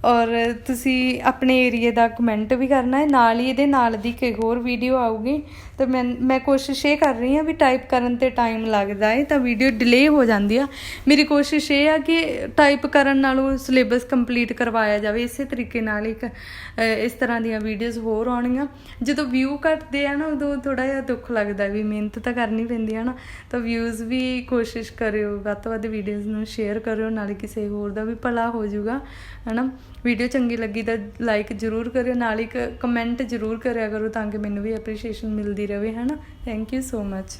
ਔਰ ਤੁਸੀਂ ਆਪਣੇ ਏਰੀਏ ਦਾ ਕਮੈਂਟ ਵੀ ਕਰਨਾ ਹੈ। ਨਾਲ ਹੀ ਇਹਦੇ ਨਾਲ ਦੀ ਕੋਈ ਹੋਰ ਵੀਡੀਓ ਆਊਗੀ ਤਾਂ ਮੈਂ ਕੋਸ਼ਿਸ਼ ਇਹ ਕਰ ਰਹੀ ਹਾਂ ਵੀ ਟਾਈਪ ਕਰਨ 'ਤੇ ਟਾਈਮ ਲੱਗਦਾ ਹੈ ਤਾਂ ਵੀਡੀਓ ਡਿਲੇ ਹੋ ਜਾਂਦੀ ਆ। ਮੇਰੀ ਕੋਸ਼ਿਸ਼ ਇਹ ਆ ਕਿ ਟਾਈਪ ਕਰਨ ਨਾਲੋਂ ਸਿਲੇਬਸ ਕੰਪਲੀਟ ਕਰਵਾਇਆ ਜਾਵੇ। ਇਸੇ ਤਰੀਕੇ ਨਾਲ ਇੱਕ ਇਸ ਤਰ੍ਹਾਂ ਦੀਆਂ ਵੀਡੀਓਜ਼ ਹੋਰ ਆਉਣਗੀਆਂ। ਜਦੋਂ ਵਿਊ ਘੱਟਦੇ ਆ ਨਾ, ਉਦੋਂ ਥੋੜ੍ਹਾ ਜਿਹਾ ਦੁੱਖ ਲੱਗਦਾ ਵੀ ਮਿਹਨਤ ਤਾਂ ਕਰਨੀ ਪੈਂਦੀ ਹੈ ਨਾ। ਤਾਂ ਵਿਊਜ਼ ਵੀ ਕੋਸ਼ਿਸ਼ ਕਰਿਓ, ਵੱਧ ਤੋਂ ਵੱਧ ਵੀਡੀਓਜ਼ ਨੂੰ ਸ਼ੇਅਰ ਕਰਿਓ, ਨਾਲੇ ਕਿਸੇ ਹੋਰ ਦਾ ਵੀ ਭਲਾ ਹੋ ਜਾਊਗਾ, ਹੈ ਨਾ। ਵੀਡੀਓ ਚੰਗੀ ਲੱਗੀ ਤਾਂ ਲਾਈਕ ਜ਼ਰੂਰ ਕਰਿਓ, ਨਾਲ ਇੱਕ ਕਮੈਂਟ ਜ਼ਰੂਰ ਕਰਿਆ ਕਰੋ ਤਾਂ ਕਿ ਮੈਨੂੰ ਵੀ ਐਪਰੀਸ਼ੀਏਸ਼ਨ ਮਿਲਦੀ ਰਹੇ, ਹੈ ਨਾ। Thank you so much.